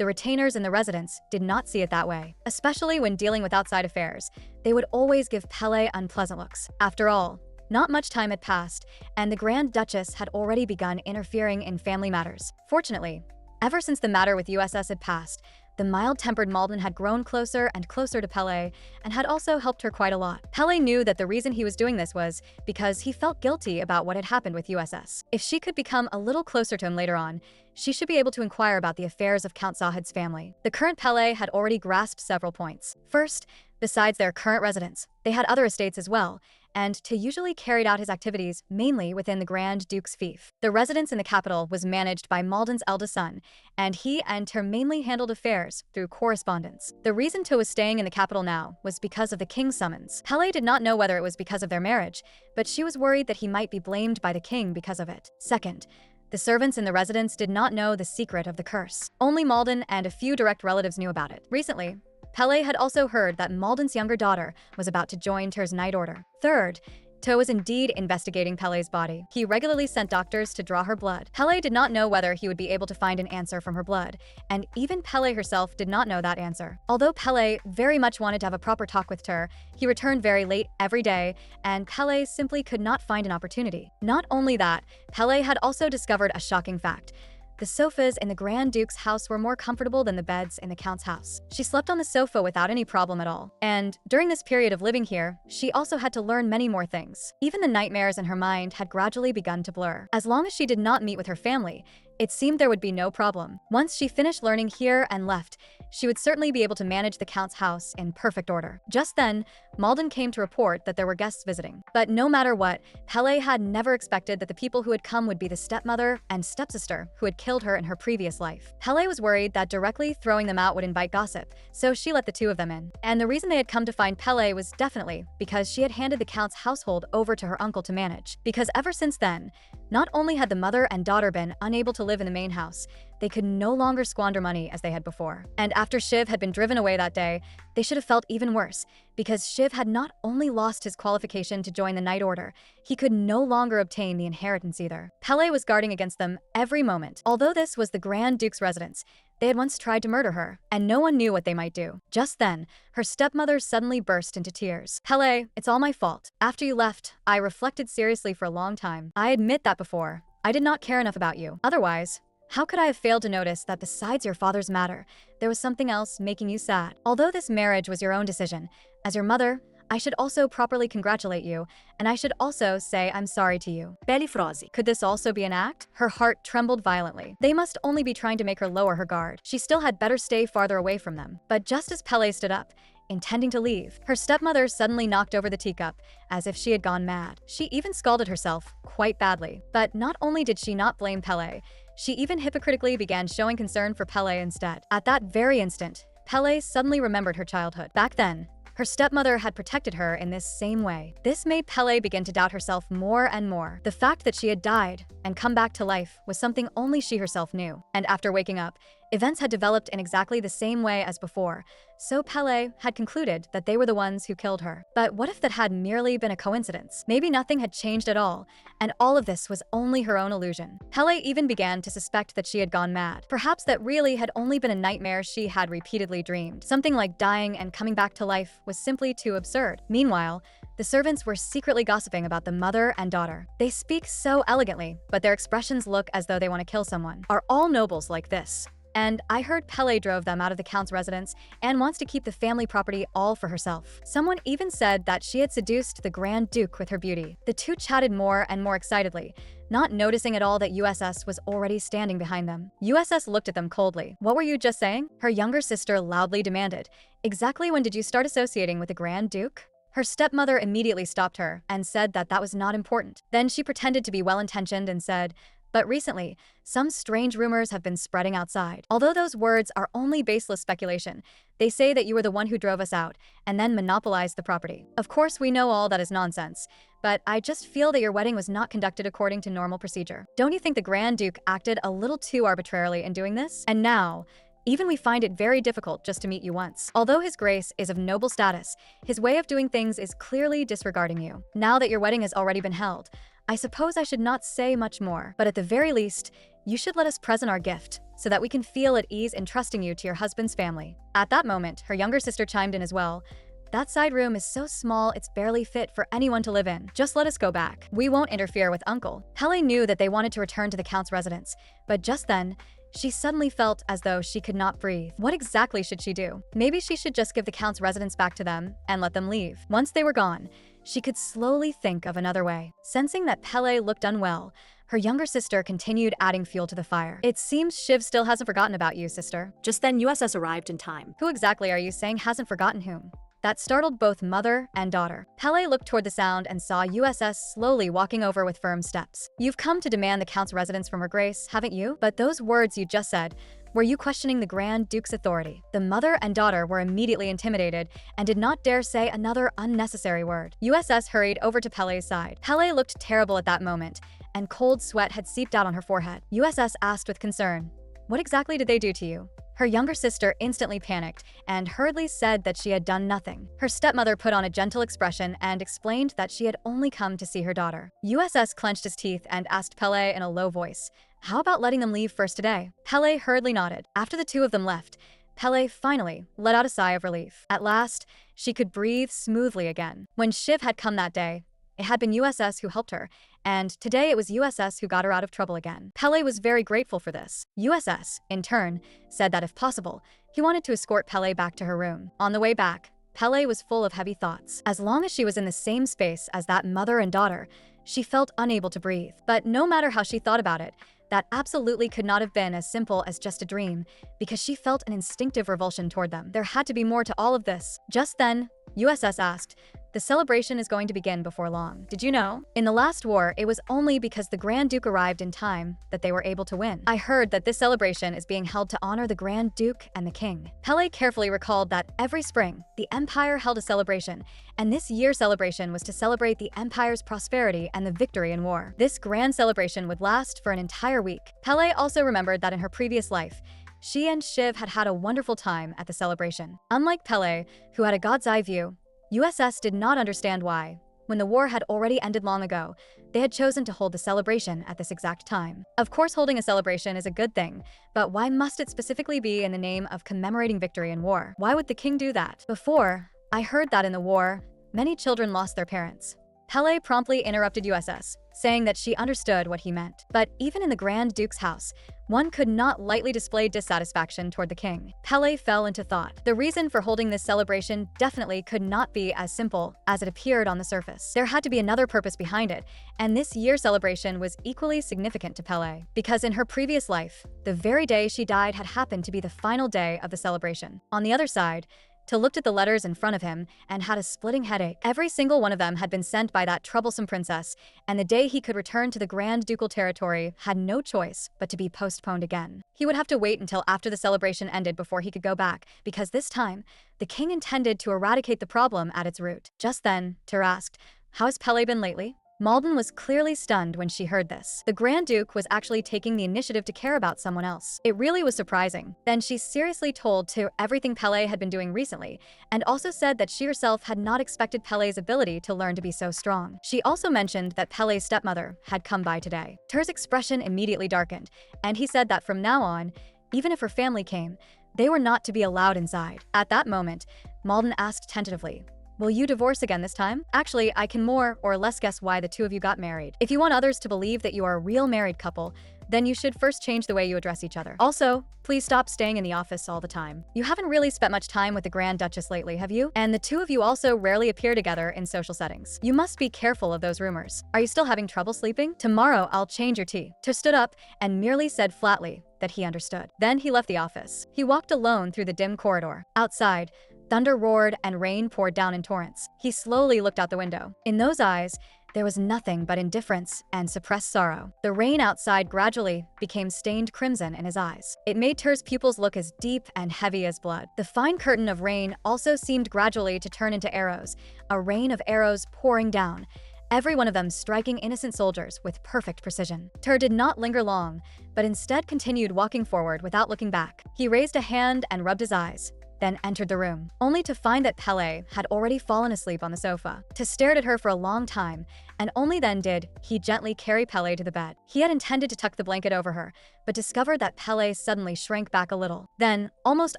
the retainers and the residents did not see it that way. Especially when dealing with outside affairs, they would always give Pele unpleasant looks. After all, not much time had passed, and the Grand Duchess had already begun interfering in family matters. Fortunately, ever since the matter with USS had passed, the mild-tempered Malden had grown closer and closer to Pele and had also helped her quite a lot. Pele knew that the reason he was doing this was because he felt guilty about what had happened with USS. If she could become a little closer to him later on, she should be able to inquire about the affairs of Count Zahid's family. The current Pele had already grasped several points. First, besides their current residence, they had other estates as well, and Te usually carried out his activities mainly within the Grand Duke's fief. The residence in the capital was managed by Malden's eldest son, and he and Ter mainly handled affairs through correspondence. The reason Te was staying in the capital now was because of the king's summons. Pele did not know whether it was because of their marriage, but she was worried that he might be blamed by the king because of it. Second, the servants in the residence did not know the secret of the curse. Only Malden and a few direct relatives knew about it. Recently, Pele had also heard that Malden's younger daughter was about to join Ter's Night Order. Third, Te was indeed investigating Pele's body. He regularly sent doctors to draw her blood. Pele did not know whether he would be able to find an answer from her blood, and even Pele herself did not know that answer. Although Pele very much wanted to have a proper talk with Ter, he returned very late every day, and Pele simply could not find an opportunity. Not only that, Pele had also discovered a shocking fact. The sofas in the Grand Duke's house were more comfortable than the beds in the Count's house. She slept on the sofa without any problem at all. And during this period of living here, she also had to learn many more things. Even the nightmares in her mind had gradually begun to blur. As long as she did not meet with her family, it seemed there would be no problem. Once she finished learning here and left, she would certainly be able to manage the Count's house in perfect order. Just then, Malden came to report that there were guests visiting. But no matter what, Pele had never expected that the people who had come would be the stepmother and stepsister who had killed her in her previous life. Pele was worried that directly throwing them out would invite gossip, so she let the two of them in. And the reason they had come to find Pele was definitely because she had handed the Count's household over to her uncle to manage. Because ever since then, not only had the mother and daughter been unable to live in the main house, they could no longer squander money as they had before. And after Shiv had been driven away that day, they should have felt even worse, because Shiv had not only lost his qualification to join the Night Order, he could no longer obtain the inheritance either. Pele was guarding against them every moment. Although this was the Grand Duke's residence, they had once tried to murder her, and no one knew what they might do. Just then, her stepmother suddenly burst into tears. Pele, it's all my fault. After you left, I reflected seriously for a long time. I admit that before. I did not care enough about you. Otherwise, how could I have failed to notice that besides your father's matter, there was something else making you sad? Although this marriage was your own decision, as your mother, I should also properly congratulate you, and I should also say I'm sorry to you. Belly Frozy. Could this also be an act? Her heart trembled violently. They must only be trying to make her lower her guard. She still had better stay farther away from them. But just as Pele stood up, intending to leave, her stepmother suddenly knocked over the teacup, as if she had gone mad. She even scalded herself quite badly. But not only did she not blame Pele, she even hypocritically began showing concern for Pele instead. At that very instant, Pele suddenly remembered her childhood. Back then, her stepmother had protected her in this same way. This made Pele begin to doubt herself more and more. The fact that she had died and come back to life was something only she herself knew. And after waking up, Events had developed in exactly the same way as before, so Pele had concluded that they were the ones who killed her. But what if that had merely been a coincidence? Maybe nothing had changed at all, and all of this was only her own illusion. Pele even began to suspect that she had gone mad. Perhaps that really had only been a nightmare she had repeatedly dreamed. Something like dying and coming back to life was simply too absurd. Meanwhile, the servants were secretly gossiping about the mother and daughter. They speak so elegantly, but their expressions look as though they want to kill someone. Are all nobles like this? And I heard Pele drove them out of the count's residence and wants to keep the family property all for herself. Someone even said that she had seduced the Grand Duke with her beauty. The two chatted more and more excitedly, not noticing at all that USS was already standing behind them. USS looked at them coldly. "What were you just saying?" Her younger sister loudly demanded. "Exactly when did you start associating with the Grand Duke?" Her stepmother immediately stopped her and said that that was not important. Then she pretended to be well-intentioned and said, "But recently, some strange rumors have been spreading outside. Although those words are only baseless speculation, they say that you were the one who drove us out and then monopolized the property. Of course, we know all that is nonsense, but I just feel that your wedding was not conducted according to normal procedure. Don't you think the Grand Duke acted a little too arbitrarily in doing this? And now, even we find it very difficult just to meet you once. Although his grace is of noble status, his way of doing things is clearly disregarding you. Now that your wedding has already been held, I suppose I should not say much more, but at the very least, you should let us present our gift so that we can feel at ease in trusting you to your husband's family." At that moment, her younger sister chimed in as well. "That side room is so small it's barely fit for anyone to live in. Just let us go back. We won't interfere with Uncle." Pele knew that they wanted to return to the Count's residence, but just then, she suddenly felt as though she could not breathe. What exactly should she do? Maybe she should just give the Count's residence back to them and let them leave. Once they were gone, she could slowly think of another way. Sensing that Pele looked unwell, her younger sister continued adding fuel to the fire. "It seems Shiv still hasn't forgotten about you, sister." Just then, USS arrived in time. "Who exactly are you saying hasn't forgotten whom?" That startled both mother and daughter. Pele looked toward the sound and saw USS slowly walking over with firm steps. "You've come to demand the Count's residence from Her Grace, haven't you? But those words you just said, were you questioning the Grand Duke's authority?" The mother and daughter were immediately intimidated and did not dare say another unnecessary word. USS hurried over to Pele's side. Pele looked terrible at that moment, and cold sweat had seeped out on her forehead. USS asked with concern, "What exactly did they do to you?" Her younger sister instantly panicked and hurriedly said that she had done nothing. Her stepmother put on a gentle expression and explained that she had only come to see her daughter. USS clenched his teeth and asked Pele in a low voice, "How about letting them leave first today?" Pele hurriedly nodded. After the two of them left, Pele finally let out a sigh of relief. At last, she could breathe smoothly again. When Shiv had come that day, it had been USS who helped her, and today it was USS who got her out of trouble again. Pele was very grateful for this. USS, in turn, said that if possible, he wanted to escort Pele back to her room. On the way back, Pele was full of heavy thoughts. As long as she was in the same space as that mother and daughter, she felt unable to breathe. But no matter how she thought about it, that absolutely could not have been as simple as just a dream, because she felt an instinctive revulsion toward them. There had to be more to all of this. Just then, USS asked, "The celebration is going to begin before long. Did you know? In the last war, it was only because the Grand Duke arrived in time that they were able to win. I heard that this celebration is being held to honor the Grand Duke and the King." Pele carefully recalled that every spring, the Empire held a celebration, and this year's celebration was to celebrate the Empire's prosperity and the victory in war. This grand celebration would last for an entire week. Pele also remembered that in her previous life, she and Shiv had had a wonderful time at the celebration. Unlike Pele, who had a god's eye view, USS did not understand why, when the war had already ended long ago, they had chosen to hold the celebration at this exact time. Of course, holding a celebration is a good thing, but why must it specifically be in the name of commemorating victory in war? Why would the king do that? Before, I heard that in the war, many children lost their parents. Pele promptly interrupted USS, saying that she understood what he meant. But even in the Grand Duke's house, one could not lightly display dissatisfaction toward the king. Pele fell into thought. The reason for holding this celebration definitely could not be as simple as it appeared on the surface. There had to be another purpose behind it, and this year's celebration was equally significant to Pele, because in her previous life, the very day she died had happened to be the final day of the celebration. On the other side, Till looked at the letters in front of him and had a splitting headache. Every single one of them had been sent by that troublesome princess, and the day he could return to the Grand Ducal territory had no choice but to be postponed again. He would have to wait until after the celebration ended before he could go back, because this time, the king intended to eradicate the problem at its root. Just then, Tyr asked, "How has Pele been lately?" Malden was clearly stunned when she heard this. The Grand Duke was actually taking the initiative to care about someone else. It really was surprising. Then she seriously told to everything Pele had been doing recently, and also said that she herself had not expected Pele's ability to learn to be so strong. She also mentioned that Pele's stepmother had come by today. Ter's expression immediately darkened, and he said that from now on, even if her family came, they were not to be allowed inside. At that moment, Malden asked tentatively, "Will you divorce again this time?" Actually, I can more or less guess why the two of you got married. If you want others to believe that you are a real married couple, then you should first change the way you address each other. Also, please stop staying in the office all the time. You haven't really spent much time with the Grand Duchess lately, have you? And the two of you also rarely appear together in social settings. You must be careful of those rumors. Are you still having trouble sleeping? Tomorrow, I'll change your tea. Ter stood up and merely said flatly that he understood. Then he left the office. He walked alone through the dim corridor. Outside, thunder roared and rain poured down in torrents. He slowly looked out the window. In those eyes, there was nothing but indifference and suppressed sorrow. The rain outside gradually became stained crimson in his eyes. It made Ter's pupils look as deep and heavy as blood. The fine curtain of rain also seemed gradually to turn into arrows, a rain of arrows pouring down, every one of them striking innocent soldiers with perfect precision. Ter did not linger long, but instead continued walking forward without looking back. He raised a hand and rubbed his eyes, then entered the room, only to find that Pele had already fallen asleep on the sofa. Te stared at her for a long time, and only then did he gently carry Pele to the bed. He had intended to tuck the blanket over her, but discovered that Pele suddenly shrank back a little. Then, almost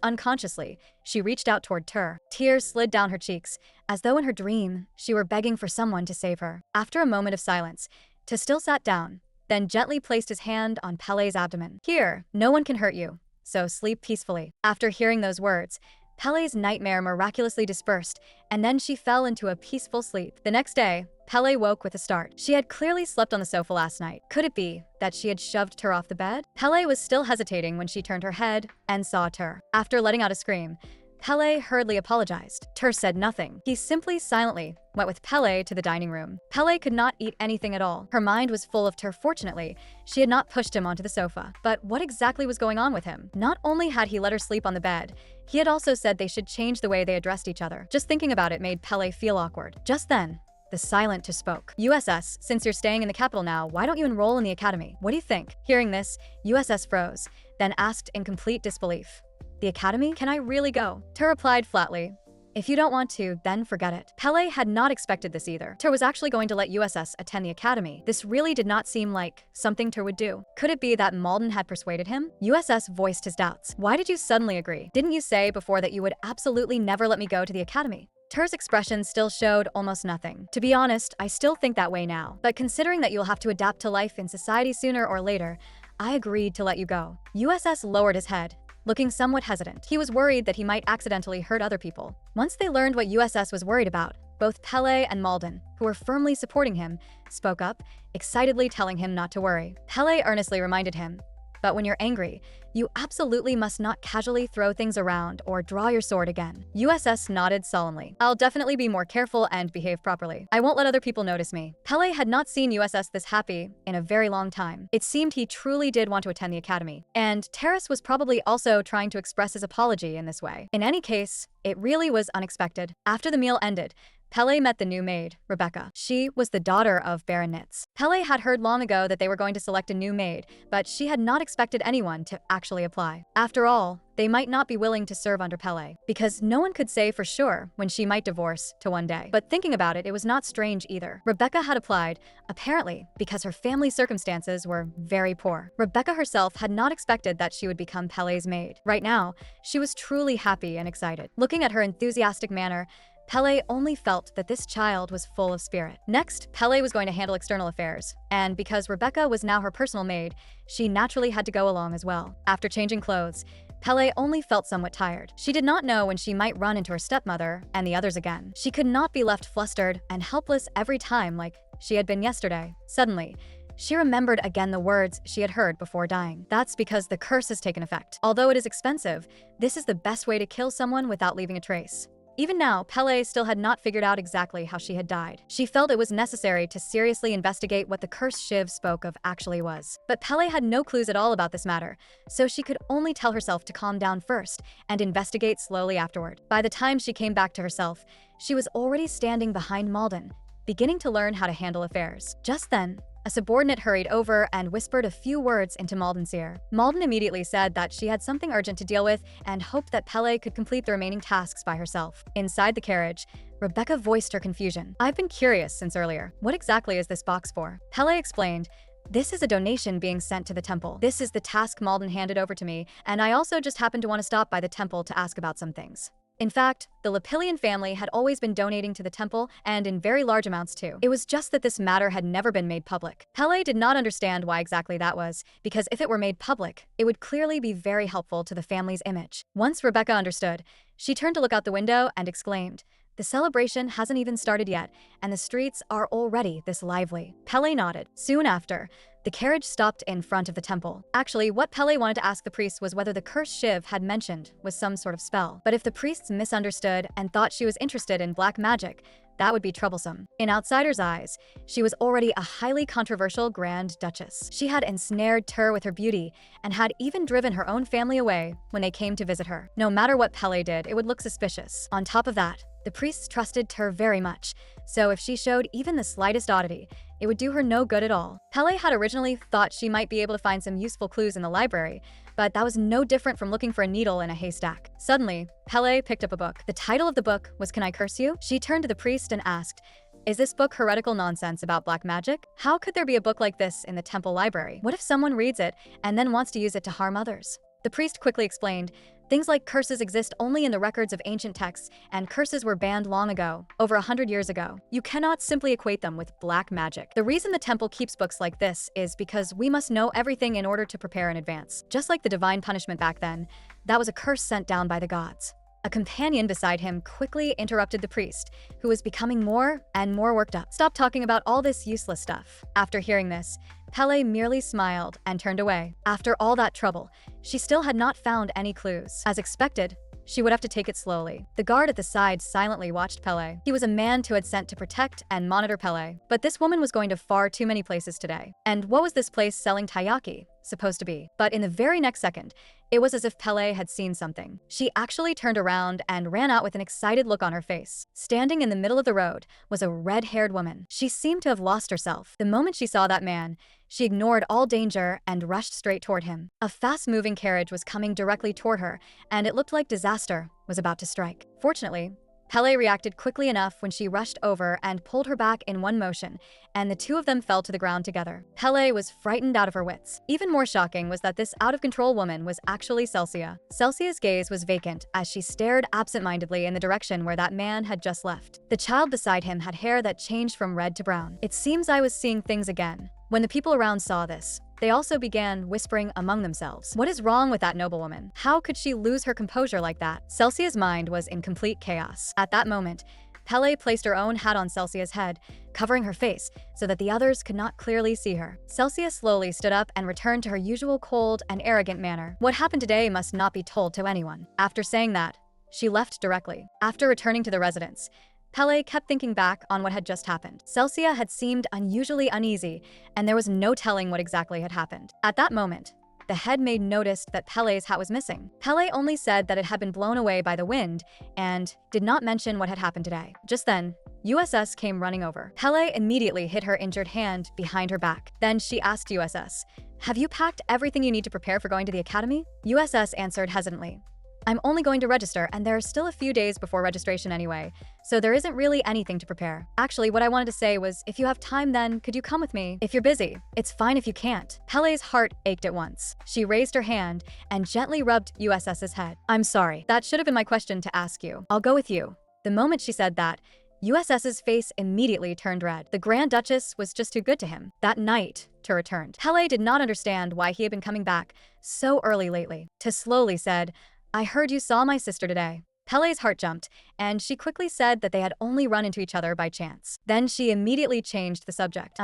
unconsciously, she reached out toward Ter. Tears slid down her cheeks, as though in her dream, she were begging for someone to save her. After a moment of silence, Te still sat down, then gently placed his hand on Pele's abdomen. "Here, no one can hurt you, so sleep peacefully." After hearing those words, Pele's nightmare miraculously dispersed, and then she fell into a peaceful sleep. The next day, Pele woke with a start. She had clearly slept on the sofa last night. Could it be that she had shoved Ter off the bed? Pele was still hesitating when she turned her head and saw Ter. After letting out a scream, Pele hurriedly apologized. Ter said nothing. He simply silently went with Pele to the dining room. Pele could not eat anything at all. Her mind was full of Ter. Fortunately, she had not pushed him onto the sofa. But what exactly was going on with him? Not only had he let her sleep on the bed, he had also said they should change the way they addressed each other. Just thinking about it made Pele feel awkward. Just then, the silent Ter spoke. "USS, since you're staying in the capital now, why don't you enroll in the academy? What do you think?" Hearing this, USS froze, then asked in complete disbelief, "The academy? Can I really go?" Ter replied flatly, "If you don't want to, then forget it." Pele had not expected this either. Ter was actually going to let USS attend the academy. This really did not seem like something Ter would do. Could it be that Malden had persuaded him? USS voiced his doubts. "Why did you suddenly agree? Didn't you say before that you would absolutely never let me go to the academy?" Ter's expression still showed almost nothing. "To be honest, I still think that way now. But considering that you'll have to adapt to life in society sooner or later, I agreed to let you go." USS lowered his head, looking somewhat hesitant. He was worried that he might accidentally hurt other people. Once they learned what USS was worried about, both Pele and Malden, who were firmly supporting him, spoke up, excitedly telling him not to worry. Pele earnestly reminded him, "But when you're angry, you absolutely must not casually throw things around or draw your sword again." USS nodded solemnly. "I'll definitely be more careful and behave properly. I won't let other people notice me." Pele had not seen USS this happy in a very long time. It seemed he truly did want to attend the academy. And Terrace was probably also trying to express his apology in this way. In any case, it really was unexpected. After the meal ended, Pele met the new maid, Rebecca. She was the daughter of Baron Nitz. Pele had heard long ago that they were going to select a new maid, but she had not expected anyone to actually apply. After all, they might not be willing to serve under Pele, because no one could say for sure when she might divorce to one day. But thinking about it, it was not strange either. Rebecca had applied, apparently because her family circumstances were very poor. Rebecca herself had not expected that she would become Pele's maid. Right now, she was truly happy and excited. Looking at her enthusiastic manner, Pele only felt that this child was full of spirit. Next, Pele was going to handle external affairs, and because Rebecca was now her personal maid, she naturally had to go along as well. After changing clothes, Pele only felt somewhat tired. She did not know when she might run into her stepmother and the others again. She could not be left flustered and helpless every time like she had been yesterday. Suddenly, she remembered again the words she had heard before dying. That's because the curse has taken effect. Although it is expensive, this is the best way to kill someone without leaving a trace. Even now, Pele still had not figured out exactly how she had died. She felt it was necessary to seriously investigate what the curse Shiv spoke of actually was. But Pele had no clues at all about this matter, so she could only tell herself to calm down first and investigate slowly afterward. By the time she came back to herself, she was already standing behind Malden, beginning to learn how to handle affairs. Just then, a subordinate hurried over and whispered a few words into Malden's ear. Malden immediately said that she had something urgent to deal with and hoped that Pele could complete the remaining tasks by herself. Inside the carriage, Rebecca voiced her confusion. "I've been curious since earlier. What exactly is this box for?" Pele explained, "This is a donation being sent to the temple. This is the task Malden handed over to me, and I also just happened to want to stop by the temple to ask about some things." In fact, the Lapillian family had always been donating to the temple, and in very large amounts too. It was just that this matter had never been made public. Pele did not understand why exactly that was, because if it were made public, it would clearly be very helpful to the family's image. Once Rebecca understood, she turned to look out the window and exclaimed, "The celebration hasn't even started yet, and the streets are already this lively." Pele nodded. Soon after, the carriage stopped in front of the temple. Actually, what Pele wanted to ask the priests was whether the curse Shiv had mentioned was some sort of spell. But if the priests misunderstood and thought she was interested in black magic, that would be troublesome. In outsiders' eyes, she was already a highly controversial Grand Duchess. She had ensnared Tur with her beauty and had even driven her own family away when they came to visit her. No matter what Pele did, it would look suspicious. On top of that, the priests trusted Tur very much, so if she showed even the slightest oddity, it would do her no good at all. Pele had originally thought she might be able to find some useful clues in the library, but that was no different from looking for a needle in a haystack. Suddenly, Pele picked up a book. The title of the book was "Can I Curse You?" She turned to the priest and asked, "Is this book heretical nonsense about black magic? How could there be a book like this in the temple library? What if someone reads it and then wants to use it to harm others?" The priest quickly explained, "Things like curses exist only in the records of ancient texts, and curses were banned long ago, over 100 years ago. You cannot simply equate them with black magic. The reason the temple keeps books like this is because we must know everything in order to prepare in advance. Just like the divine punishment back then, that was a curse sent down by the gods." A companion beside him quickly interrupted the priest, who was becoming more and more worked up. "Stop talking about all this useless stuff." After hearing this, Pele merely smiled and turned away. After all that trouble, she still had not found any clues. As expected, she would have to take it slowly. The guard at the side silently watched Pele. He was a man who had sent to protect and monitor Pele. But this woman was going to far too many places today. And what was this place selling taiyaki supposed to be? But in the very next second, it was as if Pele had seen something. She actually turned around and ran out with an excited look on her face. Standing in the middle of the road was a red-haired woman. She seemed to have lost herself. The moment she saw that man, she ignored all danger and rushed straight toward him. A fast-moving carriage was coming directly toward her, and it looked like disaster was about to strike. Fortunately, Pele reacted quickly enough when she rushed over and pulled her back in one motion, and the two of them fell to the ground together. Pele was frightened out of her wits. Even more shocking was that this out-of-control woman was actually Celsia. Celsia's gaze was vacant as she stared absent-mindedly in the direction where that man had just left. The child beside him had hair that changed from red to brown. "It seems I was seeing things again." When the people around saw this, they also began whispering among themselves. What is wrong with that noblewoman? How could she lose her composure like that? Celsia's mind was in complete chaos. At that moment, Pele placed her own hat on Celsia's head, covering her face so that the others could not clearly see her. Celsia slowly stood up and returned to her usual cold and arrogant manner. What happened today must not be told to anyone. After saying that, she left directly. After returning to the residence, Pele kept thinking back on what had just happened. Celsia had seemed unusually uneasy, and there was no telling what exactly had happened. At that moment, the headmaid noticed that Pele's hat was missing. Pele only said that it had been blown away by the wind and did not mention what had happened today. Just then, USS came running over. Pele immediately hid her injured hand behind her back. Then she asked USS, "Have you packed everything you need to prepare for going to the academy?" USS answered hesitantly, "I'm only going to register, and there are still a few days before registration anyway, so there isn't really anything to prepare. Actually, what I wanted to say was, if you have time then, could you come with me? If you're busy, it's fine if you can't." Pele's heart ached at once. She raised her hand and gently rubbed USS's head. "I'm sorry. That should have been my question to ask you. I'll go with you." The moment she said that, USS's face immediately turned red. The Grand Duchess was just too good to him. That night, Tur returned. Pele did not understand why he had been coming back so early lately. Tu slowly said, "I heard you saw my sister today." Pele's heart jumped, and she quickly said that they had only run into each other by chance. Then she immediately changed the subject.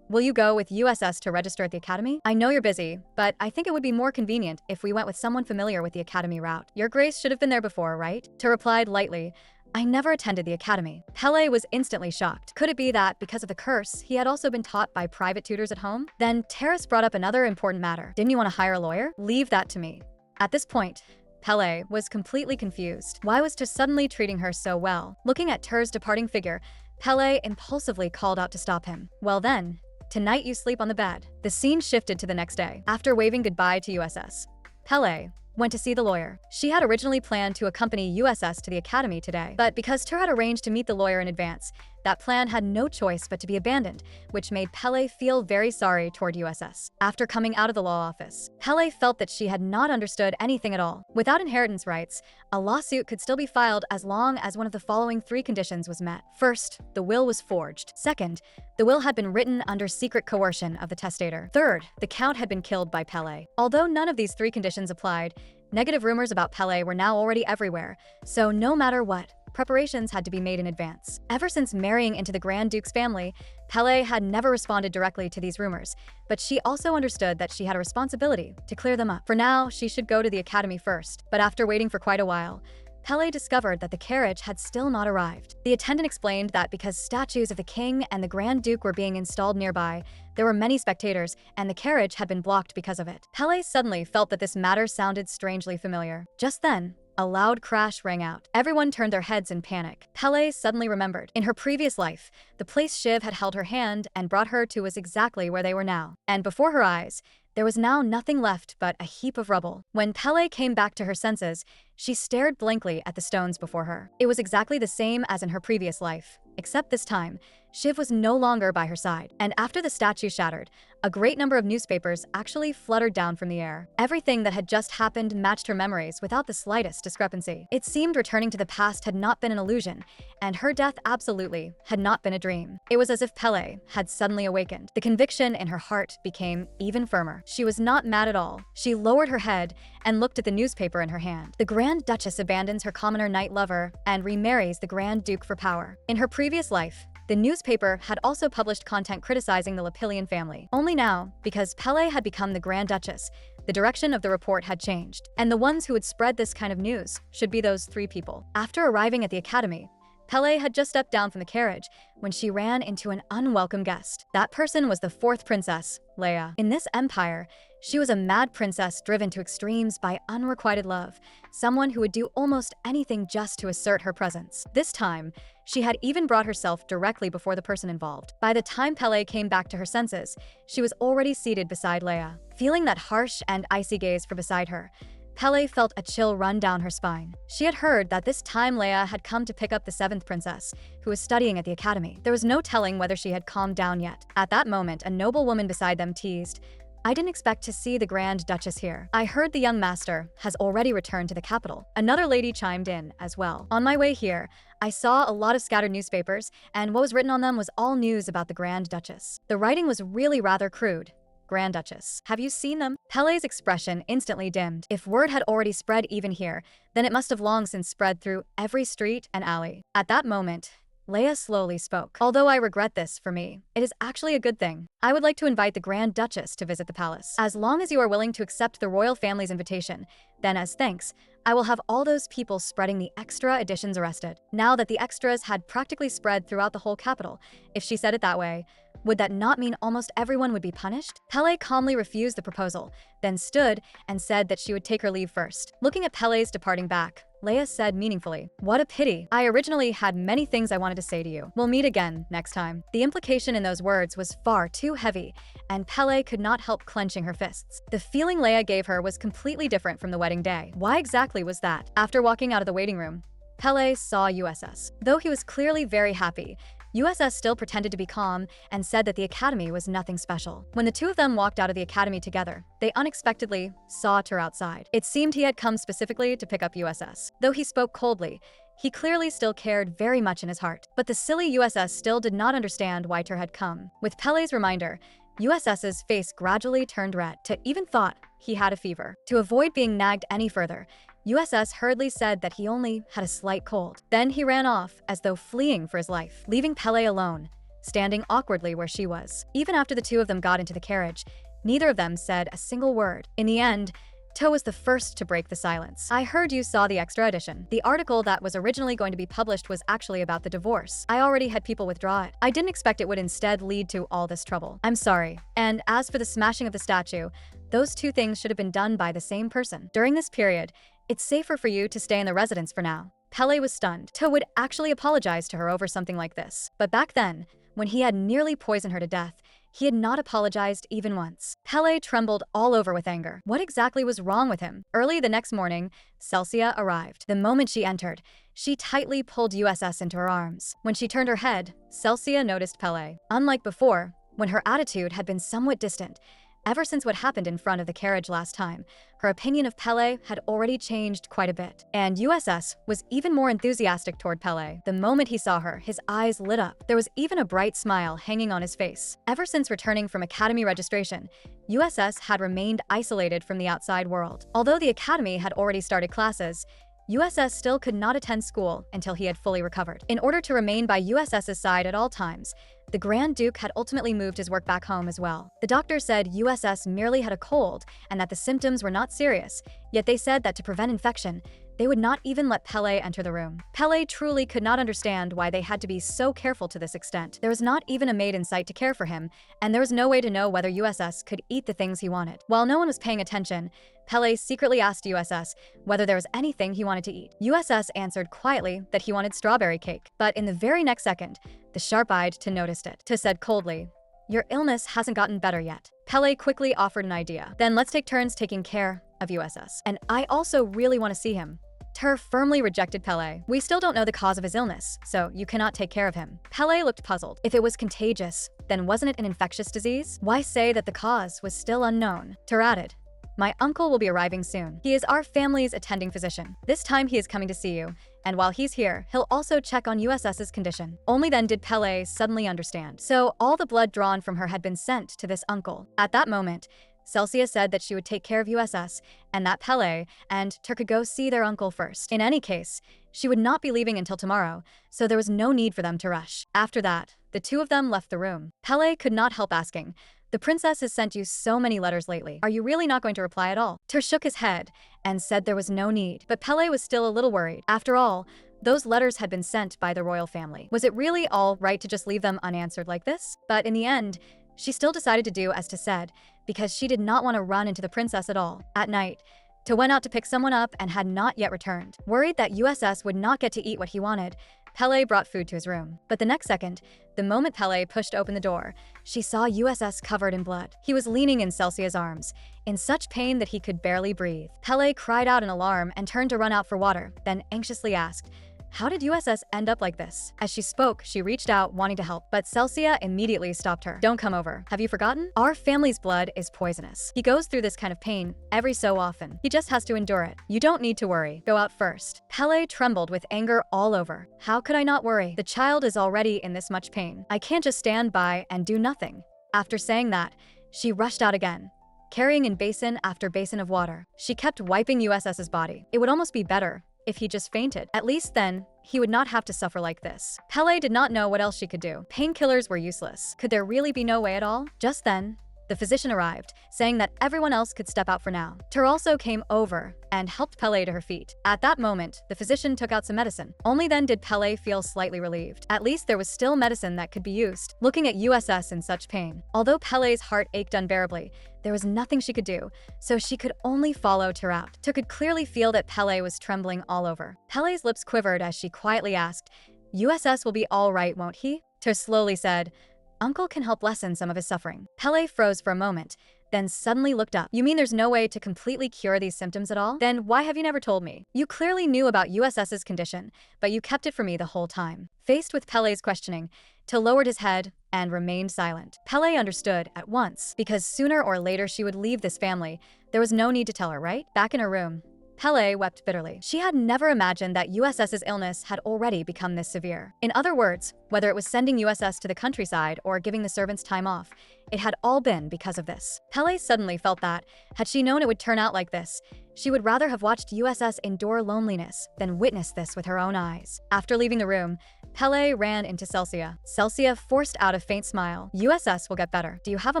Will you go with USS to register at the academy? I know you're busy, but I think it would be more convenient if we went with someone familiar with the academy route. Your Grace should have been there before, right?" Tur replied lightly, "I never attended the academy." Pele was instantly shocked. Could it be that, because of the curse, he had also been taught by private tutors at home? Then Terrace brought up another important matter. "Didn't you want to hire a lawyer?" "Leave that to me." At this point, Pele was completely confused. Why was Tur suddenly treating her so well? Looking at Tur's departing figure, Pele impulsively called out to stop him. Well then, tonight you sleep on the bed. The scene shifted to the next day. After waving goodbye to USS, Pele went to see the lawyer. She had originally planned to accompany USS to the academy today, but because Tur had arranged to meet the lawyer in advance, that plan had no choice but to be abandoned, which made Pele feel very sorry toward USS. After coming out of the law office, Pele felt that she had not understood anything at all. Without inheritance rights, a lawsuit could still be filed as long as one of the following 3 conditions was met. First, the will was forged. Second, the will had been written under secret coercion of the testator. Third, the count had been killed by Pele. Although none of these 3 conditions applied, negative rumors about Pele were now already everywhere, so no matter what, preparations had to be made in advance. Ever since marrying into the Grand Duke's family, Pele had never responded directly to these rumors, but she also understood that she had a responsibility to clear them up. For now, she should go to the academy first, but after waiting for quite a while, Pele discovered that the carriage had still not arrived. The attendant explained that because statues of the king and the Grand Duke were being installed nearby, there were many spectators, and the carriage had been blocked because of it. Pele suddenly felt that this matter sounded strangely familiar. Just then, a loud crash rang out. Everyone turned their heads in panic. Pele suddenly remembered. In her previous life, the place Shiv had held her hand and brought her to was exactly where they were now. And before her eyes, there was now nothing left but a heap of rubble. When Pele came back to her senses, she stared blankly at the stones before her. It was exactly the same as in her previous life, except this time, Shiv was no longer by her side. And after the statue shattered, a great number of newspapers actually fluttered down from the air. Everything that had just happened matched her memories without the slightest discrepancy. It seemed returning to the past had not been an illusion, and her death absolutely had not been a dream. It was as if Pele had suddenly awakened. The conviction in her heart became even firmer. She was not mad at all. She lowered her head and looked at the newspaper in her hand. The Grand Duchess abandons her commoner knight lover and remarries the Grand Duke for power. In her previous life, the newspaper had also published content criticizing the Lapillion family. Only now, because Pele had become the Grand Duchess, the direction of the report had changed. And the ones who would spread this kind of news should be those 3 people. After arriving at the academy, Pele had just stepped down from the carriage when she ran into an unwelcome guest. That person was the 4th princess, Leia. In this empire, she was a mad princess driven to extremes by unrequited love, someone who would do almost anything just to assert her presence. This time, she had even brought herself directly before the person involved. By the time Pele came back to her senses, she was already seated beside Leia. Feeling that harsh and icy gaze from beside her, Pele felt a chill run down her spine. She had heard that this time Leia had come to pick up the 7th princess, who was studying at the academy. There was no telling whether she had calmed down yet. At that moment, a noble woman beside them teased, "I didn't expect to see the Grand Duchess here. I heard the young master has already returned to the capital." Another lady chimed in as well. "On my way here, I saw a lot of scattered newspapers, and what was written on them was all news about the Grand Duchess. The writing was really rather crude. Grand Duchess. Have you seen them?" Pele's expression instantly dimmed. If word had already spread even here, then it must have long since spread through every street and alley. At that moment, Leia slowly spoke. "Although I regret this for me, it is actually a good thing. I would like to invite the Grand Duchess to visit the palace. As long as you are willing to accept the royal family's invitation, then as thanks, I will have all those people spreading the extra editions arrested." Now that the extras had practically spread throughout the whole capital, if she said it that way, would that not mean almost everyone would be punished? Pele calmly refused the proposal, then stood and said that she would take her leave first. Looking at Pele's departing back, Leia said meaningfully, "What a pity. I originally had many things I wanted to say to you. We'll meet again next time." The implication in those words was far too heavy, and Pele could not help clenching her fists. The feeling Leia gave her was completely different from the wedding day. Why exactly was that? After walking out of the waiting room, Pele saw USS. Though he was clearly very happy, USS still pretended to be calm and said that the academy was nothing special. When the 2 of them walked out of the academy together, they unexpectedly saw Tur outside. It seemed he had come specifically to pick up USS. Though he spoke coldly, he clearly still cared very much in his heart. But the silly USS still did not understand why Tur had come. With Pele's reminder, USS's face gradually turned red. To even thought he had a fever. To avoid being nagged any further, USS hurriedly said that he only had a slight cold. Then he ran off as though fleeing for his life, leaving Pele alone, standing awkwardly where she was. Even after the 2 of them got into the carriage, neither of them said a single word. In the end, To was the first to break the silence. "I heard you saw the extra edition. The article that was originally going to be published was actually about the divorce. I already had people withdraw it. I didn't expect it would instead lead to all this trouble. I'm sorry. And as for the smashing of the statue, those 2 things should have been done by the same person. During this period, it's safer for you to stay in the residence for now. Pele was stunned. To would actually apologize to her over something like this. But back then, when he had nearly poisoned her to death, he had not apologized even once. Pele trembled all over with anger. What exactly was wrong with him? Early the next morning, Celsia arrived. The moment she entered, she tightly pulled USS into her arms. When she turned her head, Celsia noticed Pele. Unlike before, when her attitude had been somewhat distant, ever since what happened in front of the carriage last time, her opinion of Pele had already changed quite a bit. And USS was even more enthusiastic toward Pele. The moment he saw her, his eyes lit up. There was even a bright smile hanging on his face. Ever since returning from Academy registration, USS had remained isolated from the outside world. Although the Academy had already started classes, USS still could not attend school until he had fully recovered. In order to remain by USS's side at all times, the Grand Duke had ultimately moved his work back home as well. The doctor said USS merely had a cold and that the symptoms were not serious, yet they said that to prevent infection, they would not even let Pele enter the room. Pele truly could not understand why they had to be so careful to this extent. There was not even a maid in sight to care for him, and there was no way to know whether USS could eat the things he wanted. While no one was paying attention, Pele secretly asked USS whether there was anything he wanted to eat. USS answered quietly that he wanted strawberry cake, but in the very next second, the sharp-eyed To noticed it. To said coldly, "Your illness hasn't gotten better yet." Pele quickly offered an idea. "Then let's take turns taking care of USS. And I also really want to see him." Ter firmly rejected Pele. "We still don't know the cause of his illness, so you cannot take care of him." Pele looked puzzled. If it was contagious, then wasn't it an infectious disease? Why say that the cause was still unknown? Ter added, "My uncle will be arriving soon. He is our family's attending physician. This time he is coming to see you, and while he's here, he'll also check on USS's condition." Only then did Pele suddenly understand. So all the blood drawn from her had been sent to this uncle. At that moment, Celsia said that she would take care of USS and that Pele and Ter could go see their uncle first. In any case, she would not be leaving until tomorrow, so there was no need for them to rush. After that, the two of them left the room. Pele could not help asking, "The princess has sent you so many letters lately. Are you really not going to reply at all?" Ter shook his head and said there was no need, but Pele was still a little worried. After all, those letters had been sent by the royal family. Was it really all right to just leave them unanswered like this? But in the end, she still decided to do as Ter said, because she did not want to run into the princess at all. At night, Ter went out to pick someone up and had not yet returned. Worried that USS would not get to eat what he wanted, Pele brought food to his room. But the next second, the moment Pele pushed open the door, she saw USS covered in blood. He was leaning in Celsia's arms, in such pain that he could barely breathe. Pele cried out in alarm and turned to run out for water, then anxiously asked, "How did USS end up like this?" As she spoke, she reached out, wanting to help, but Celsia immediately stopped her. "Don't come over. Have you forgotten? Our family's blood is poisonous. He goes through this kind of pain every so often. He just has to endure it. You don't need to worry. Go out first." Pele trembled with anger all over. How could I not worry? The child is already in this much pain. I can't just stand by and do nothing. After saying that, she rushed out again, carrying in basin after basin of water. She kept wiping USS's body. It would almost be better if he just fainted. At least then, he would not have to suffer like this. Pele did not know what else she could do. Painkillers were useless. Could there really be no way at all? Just then, the physician arrived, saying that everyone else could step out for now. Ter also came over and helped Pele to her feet. At that moment, the physician took out some medicine. Only then did Pele feel slightly relieved. At least there was still medicine that could be used. Looking at USS in such pain, although Pele's heart ached unbearably, there was nothing she could do, so she could only follow Ter out. Ter could clearly feel that Pele was trembling all over. Pele's lips quivered as she quietly asked, "USS will be all right, won't he?" Ter slowly said, "Uncle can help lessen some of his suffering." Pele froze for a moment, then suddenly looked up. "You mean there's no way to completely cure these symptoms at all? Then why have you never told me? You clearly knew about USS's condition, but you kept it from me the whole time." Faced with Pele's questioning, Ter lowered his head and remained silent. Pele understood at once, because sooner or later she would leave this family. There was no need to tell her, right? Back in her room, Pele wept bitterly. She had never imagined that USS's illness had already become this severe. In other words, whether it was sending USS to the countryside or giving the servants time off, it had all been because of this. Pele suddenly felt that, had she known it would turn out like this, she would rather have watched USS endure loneliness than witness this with her own eyes. After leaving the room, Pele ran into Celsia. Celsia forced out a faint smile. "USS will get better. Do you have a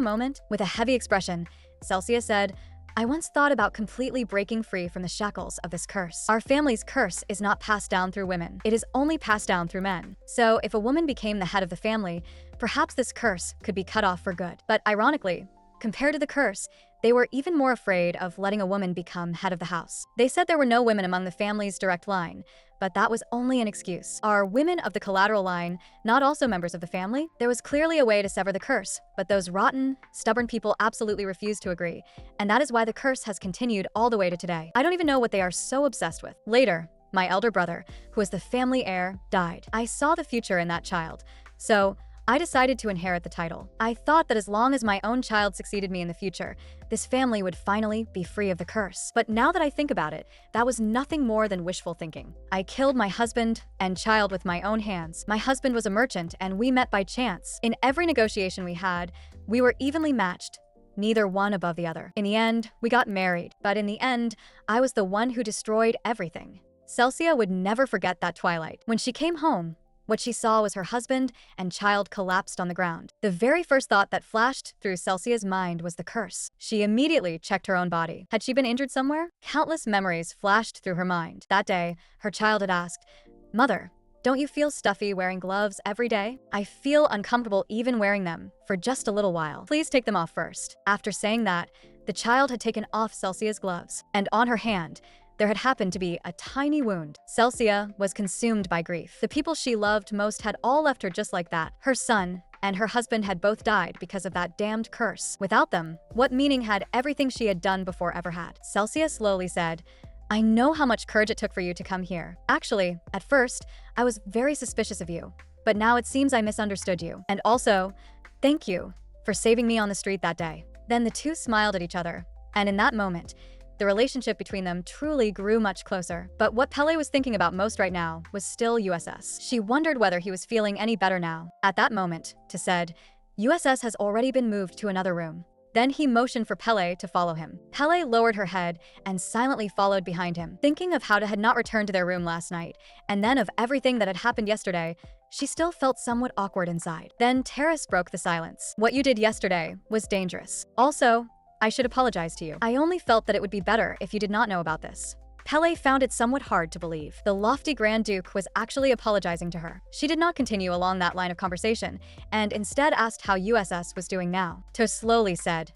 moment?" With a heavy expression, Celsia said, "I once thought about completely breaking free from the shackles of this curse. Our family's curse is not passed down through women. It is only passed down through men. So if a woman became the head of the family, perhaps this curse could be cut off for good. But ironically, compared to the curse, They were even more afraid of letting a woman become head of the house. They said there were no women among the family's direct line, but that was only an excuse. Are women of the collateral line not also members of the family? There was clearly a way to sever the curse, but those rotten, stubborn people absolutely refused to agree, and that is why the curse has continued all the way to today. I don't even know what they are so obsessed with. Later, my elder brother, who was the family heir, died. I saw the future in that child, so I decided to inherit the title. I thought that as long as my own child succeeded me in the future, this family would finally be free of the curse. But now that I think about it, that was nothing more than wishful thinking. I killed my husband and child with my own hands. My husband was a merchant and we met by chance. In every negotiation we had, we were evenly matched, neither one above the other. In the end, we got married, but in the end, I was the one who destroyed everything. Celsia would never forget that twilight. When she came home, what she saw was her husband and child collapsed on the ground. The very first thought that flashed through Celsia's mind was the curse. She immediately checked her own body. Had she been injured somewhere? Countless memories flashed through her mind. That day, her child had asked, "Mother, don't you feel stuffy wearing gloves every day? I feel uncomfortable even wearing them for just a little while. Please take them off first." After saying that, the child had taken off Celsia's gloves, and on her hand, there had happened to be a tiny wound. Celsia was consumed by grief. The people she loved most had all left her just like that. Her son and her husband had both died because of that damned curse. Without them, what meaning had everything she had done before ever had? Celsia slowly said, "I know how much courage it took for you to come here. Actually, at first, I was very suspicious of you, but now it seems I misunderstood you. And also, thank you for saving me on the street that day." Then the two smiled at each other, and in that moment, the relationship between them truly grew much closer. But what Pele was thinking about most right now was still USS. She wondered whether he was feeling any better now. At that moment, Te said, "USS has already been moved to another room." Then he motioned for Pele to follow him. Pele lowered her head and silently followed behind him. Thinking of how they had not returned to their room last night, and then of everything that had happened yesterday, she still felt somewhat awkward inside. Then Terrace broke the silence. "What you did yesterday was dangerous. Also, I should apologize to you. I only felt that it would be better if you did not know about this." Pele found it somewhat hard to believe. The lofty Grand Duke was actually apologizing to her. She did not continue along that line of conversation, and instead asked how USS was doing now. Te slowly said,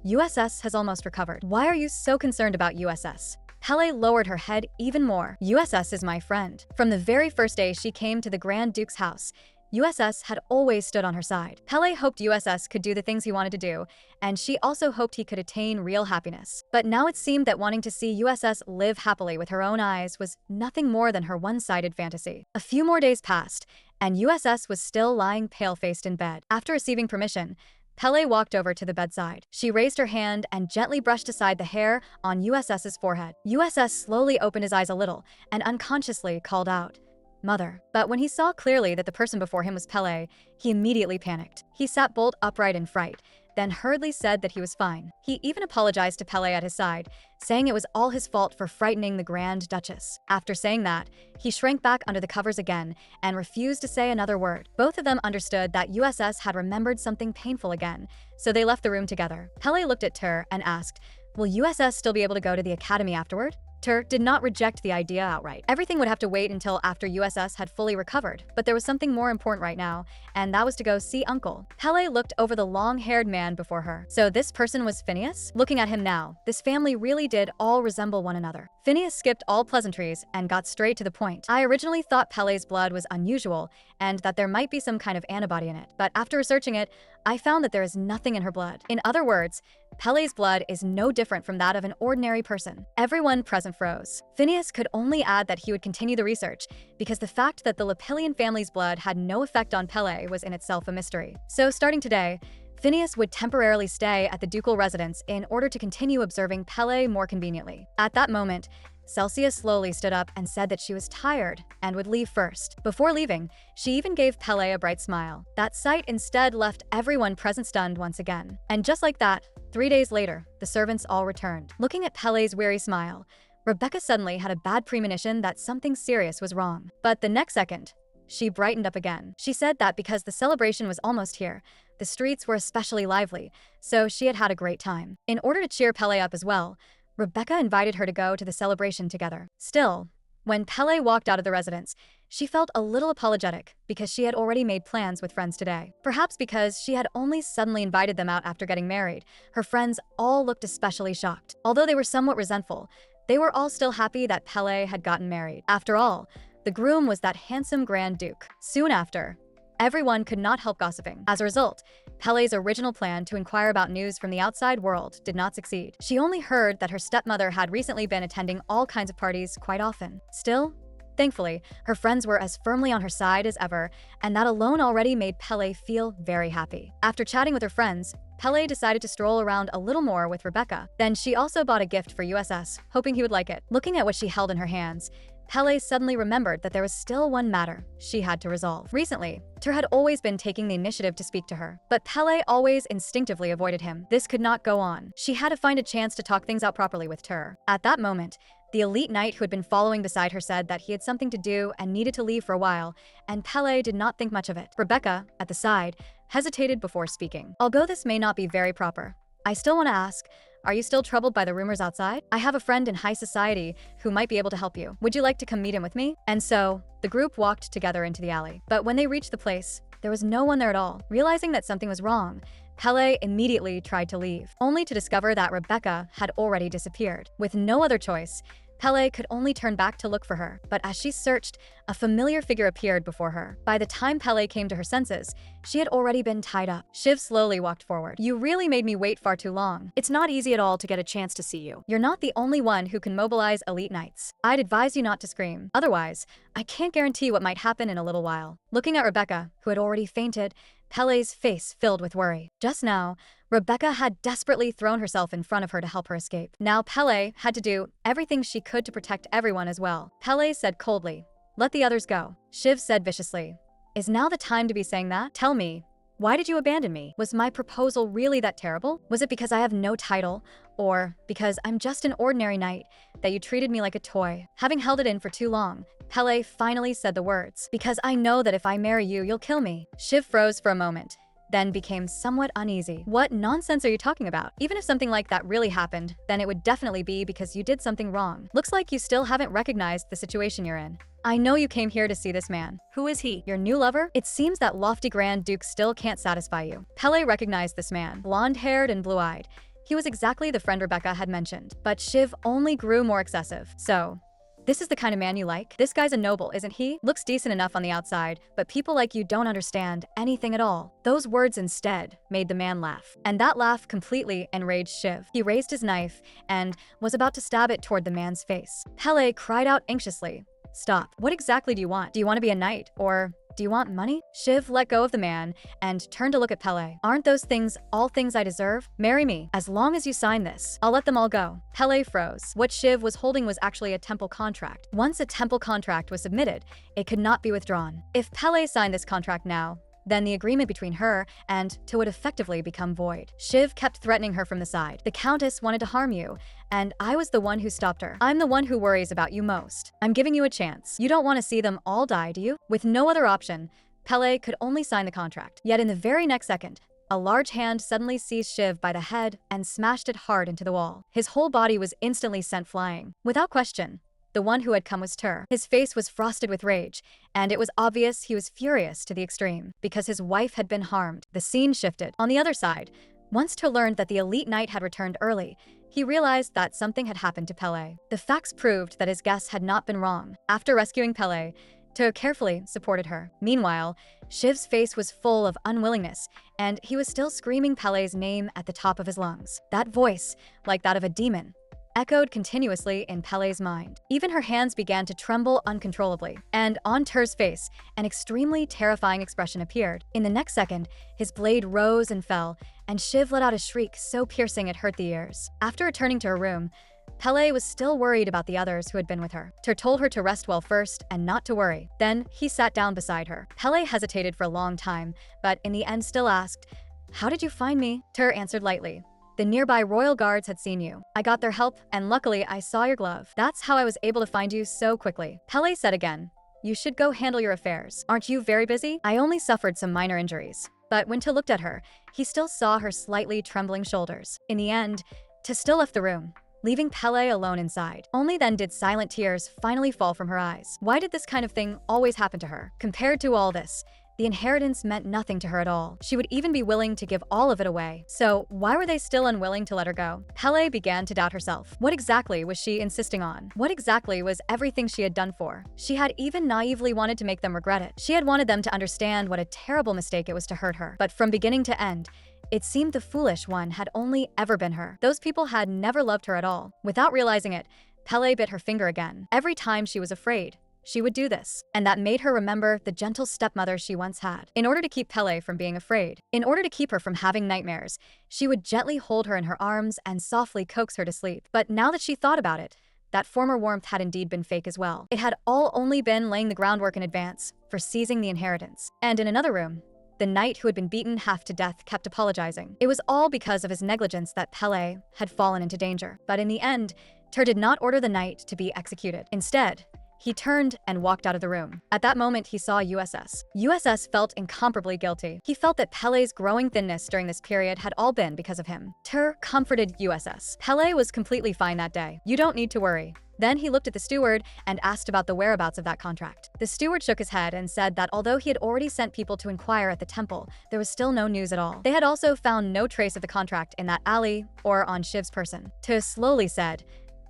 "USS has almost recovered. Why are you so concerned about USS? Pele lowered her head even more. "USS is my friend. From the very first day she came to the Grand Duke's house, USS had always stood on her side. Pele hoped USS could do the things he wanted to do, and she also hoped he could attain real happiness. But now it seemed that wanting to see USS live happily with her own eyes was nothing more than her one-sided fantasy." A few more days passed, and USS was still lying pale-faced in bed. After receiving permission, Pele walked over to the bedside. She raised her hand and gently brushed aside the hair on USS's forehead. USS slowly opened his eyes a little and unconsciously called out, "Mother." But when he saw clearly that the person before him was Pele, he immediately panicked. He sat bolt upright in fright, then hurriedly said that he was fine. He even apologized to Pele at his side, saying it was all his fault for frightening the Grand Duchess. After saying that, he shrank back under the covers again and refused to say another word. Both of them understood that USS had remembered something painful again, so they left the room together. Pele looked at Ter and asked, "Will USS still be able to go to the academy afterward?" Ter did not reject the idea outright. Everything would have to wait until after USS had fully recovered, but there was something more important right now, and that was to go see Uncle. Pele looked over the long-haired man before her. So this person was Phineas? Looking at him now, this family really did all resemble one another. Phineas skipped all pleasantries and got straight to the point. "I originally thought Pele's blood was unusual and that there might be some kind of antibody in it, but after researching it, I found that there is nothing in her blood. In other words, Pele's blood is no different from that of an ordinary person." Everyone present froze. Phineas could only add that he would continue the research, because the fact that the Lepillion family's blood had no effect on Pele was in itself a mystery. So starting today, Phineas would temporarily stay at the ducal residence in order to continue observing Pele more conveniently. At that moment, Celsia slowly stood up and said that she was tired and would leave first. Before leaving, she even gave Pele a bright smile. That sight instead left everyone present stunned once again. And just like that, 3 days later, the servants all returned. Looking at Pele's weary smile, Rebecca suddenly had a bad premonition that something serious was wrong. But the next second, she brightened up again. She said that because the celebration was almost here, the streets were especially lively, so she had had a great time. In order to cheer Pele up as well, Rebecca invited her to go to the celebration together. Still, When Pele walked out of the residence, she felt a little apologetic because she had already made plans with friends today. Perhaps because she had only suddenly invited them out after getting married, her friends all looked especially shocked. Although they were somewhat resentful, they were all still happy that Pele had gotten married. After all, the groom was that handsome Grand Duke. Soon after, everyone could not help gossiping. As a result, Pele's original plan to inquire about news from the outside world did not succeed. She only heard that her stepmother had recently been attending all kinds of parties quite often. Still, thankfully, her friends were as firmly on her side as ever, and that alone already made Pele feel very happy. After chatting with her friends, Pele decided to stroll around a little more with Rebecca. Then she also bought a gift for USS, hoping he would like it. Looking at what she held in her hands, Pele suddenly remembered that there was still one matter she had to resolve. Recently, Ter had always been taking the initiative to speak to her, but Pele always instinctively avoided him. This could not go on. She had to find a chance to talk things out properly with Ter. At that moment, the elite knight who had been following beside her said that he had something to do and needed to leave for a while, and Pele did not think much of it. Rebecca, at the side, hesitated before speaking. Although this may not be very proper, I still want to ask, are you still troubled by the rumors outside? I have a friend in high society who might be able to help you. Would you like to come meet him with me? And so, the group walked together into the alley. But when they reached the place, there was no one there at all. Realizing that something was wrong, Pele immediately tried to leave, only to discover that Rebecca had already disappeared. With no other choice, Pele could only turn back to look for her, but as she searched, a familiar figure appeared before her. By the time Pele came to her senses, she had already been tied up. Shiv slowly walked forward. You really made me wait far too long. It's not easy at all to get a chance to see you. You're not the only one who can mobilize elite knights. I'd advise you not to scream. Otherwise, I can't guarantee what might happen in a little while. Looking at Rebecca, who had already fainted, Pele's face filled with worry. Just now, Rebecca had desperately thrown herself in front of her to help her escape. Now Pele had to do everything she could to protect everyone as well. Pele said coldly, "Let the others go." Shiv said viciously, "Is now the time to be saying that? Tell me, why did you abandon me? Was my proposal really that terrible? Was it because I have no title, or because I'm just an ordinary knight that you treated me like a toy?" Having held it in for too long, Pele finally said the words, "Because I know that if I marry you, you'll kill me." Shiv froze for a moment, then became somewhat uneasy. What nonsense are you talking about? Even if something like that really happened, then it would definitely be because you did something wrong. Looks like you still haven't recognized the situation you're in. I know you came here to see this man. Who is he? Your new lover? It seems that lofty Grand Duke still can't satisfy you. Pele recognized this man, blonde-haired and blue-eyed. He was exactly the friend Rebecca had mentioned, but Shiv only grew more excessive. So, this is the kind of man you like? This guy's a noble, isn't he? Looks decent enough on the outside, but people like you don't understand anything at all. Those words instead made the man laugh. And that laugh completely enraged Shiv. He raised his knife and was about to stab it toward the man's face. Pele cried out anxiously, "Stop. What exactly do you want? Do you want to be a knight? Or do you want money?" Shiv let go of the man and turned to look at Pele. "Aren't those things all things I deserve? Marry me. As long as you sign this, I'll let them all go." Pele froze. What Shiv was holding was actually a temple contract. Once a temple contract was submitted, it could not be withdrawn. If Pele signed this contract now, then the agreement between her and Ter would effectively become void. Shiv kept threatening her from the side. "The Countess wanted to harm you, and I was the one who stopped her. I'm the one who worries about you most. I'm giving you a chance. You don't want to see them all die, do you?" With no other option, Pele could only sign the contract. Yet in the very next second, a large hand suddenly seized Shiv by the head and smashed it hard into the wall. His whole body was instantly sent flying. Without question, the one who had come was Ter. His face was frosted with rage, and it was obvious he was furious to the extreme, because his wife had been harmed. The scene shifted. On the other side, once Ter learned that the elite knight had returned early, he realized that something had happened to Pele. The facts proved that his guess had not been wrong. After rescuing Pele, Ter carefully supported her. Meanwhile, Shiv's face was full of unwillingness, and he was still screaming Pele's name at the top of his lungs. That voice, like that of a demon, echoed continuously in Pele's mind. Even her hands began to tremble uncontrollably, and on Ter's face, an extremely terrifying expression appeared. In the next second, his blade rose and fell, and Shiv let out a shriek so piercing it hurt the ears. After returning to her room, Pele was still worried about the others who had been with her. Ter told her to rest well first and not to worry. Then he sat down beside her. Pele hesitated for a long time, but in the end still asked, "How did you find me?" Ter answered lightly, "The nearby royal guards had seen you. I got their help, and luckily I saw your glove. That's how I was able to find you so quickly." Pele said again, "You should go handle your affairs. Aren't you very busy? I only suffered some minor injuries." But when Ter looked at her, he still saw her slightly trembling shoulders. In the end, Ter still left the room. leaving Pele alone inside. Only then did silent tears finally fall from her eyes. Why did this kind of thing always happen to her? Compared to all this, the inheritance meant nothing to her at all. She would even be willing to give all of it away. So why were they still unwilling to let her go? Pele began to doubt herself. What exactly was she insisting on? What exactly was everything she had done for? She had even naively wanted to make them regret it. She had wanted them to understand what a terrible mistake it was to hurt her. But from beginning to end, it seemed the foolish one had only ever been her. Those people had never loved her at all. Without realizing it, Pele bit her finger again. Every time she was afraid, she would do this, and that made her remember the gentle stepmother she once had. In order to keep Pele from being afraid, in order to keep her from having nightmares, she would gently hold her in her arms and softly coax her to sleep. But now that she thought about it, that former warmth had indeed been fake as well. It had all only been laying the groundwork in advance for seizing the inheritance. And in another room, the knight who had been beaten half to death kept apologizing. It was all because of his negligence that Pele had fallen into danger. But in the end, Ter did not order the knight to be executed. Instead, he turned and walked out of the room. At that moment, he saw USS. USS felt incomparably guilty. He felt that Pele's growing thinness during this period had all been because of him. Ter comforted USS. Pele was completely fine that day. You don't need to worry. Then he looked at the steward and asked about the whereabouts of that contract. The steward shook his head and said that although he had already sent people to inquire at the temple, there was still no news at all. They had also found no trace of the contract in that alley or on Shiv's person. Ter slowly said,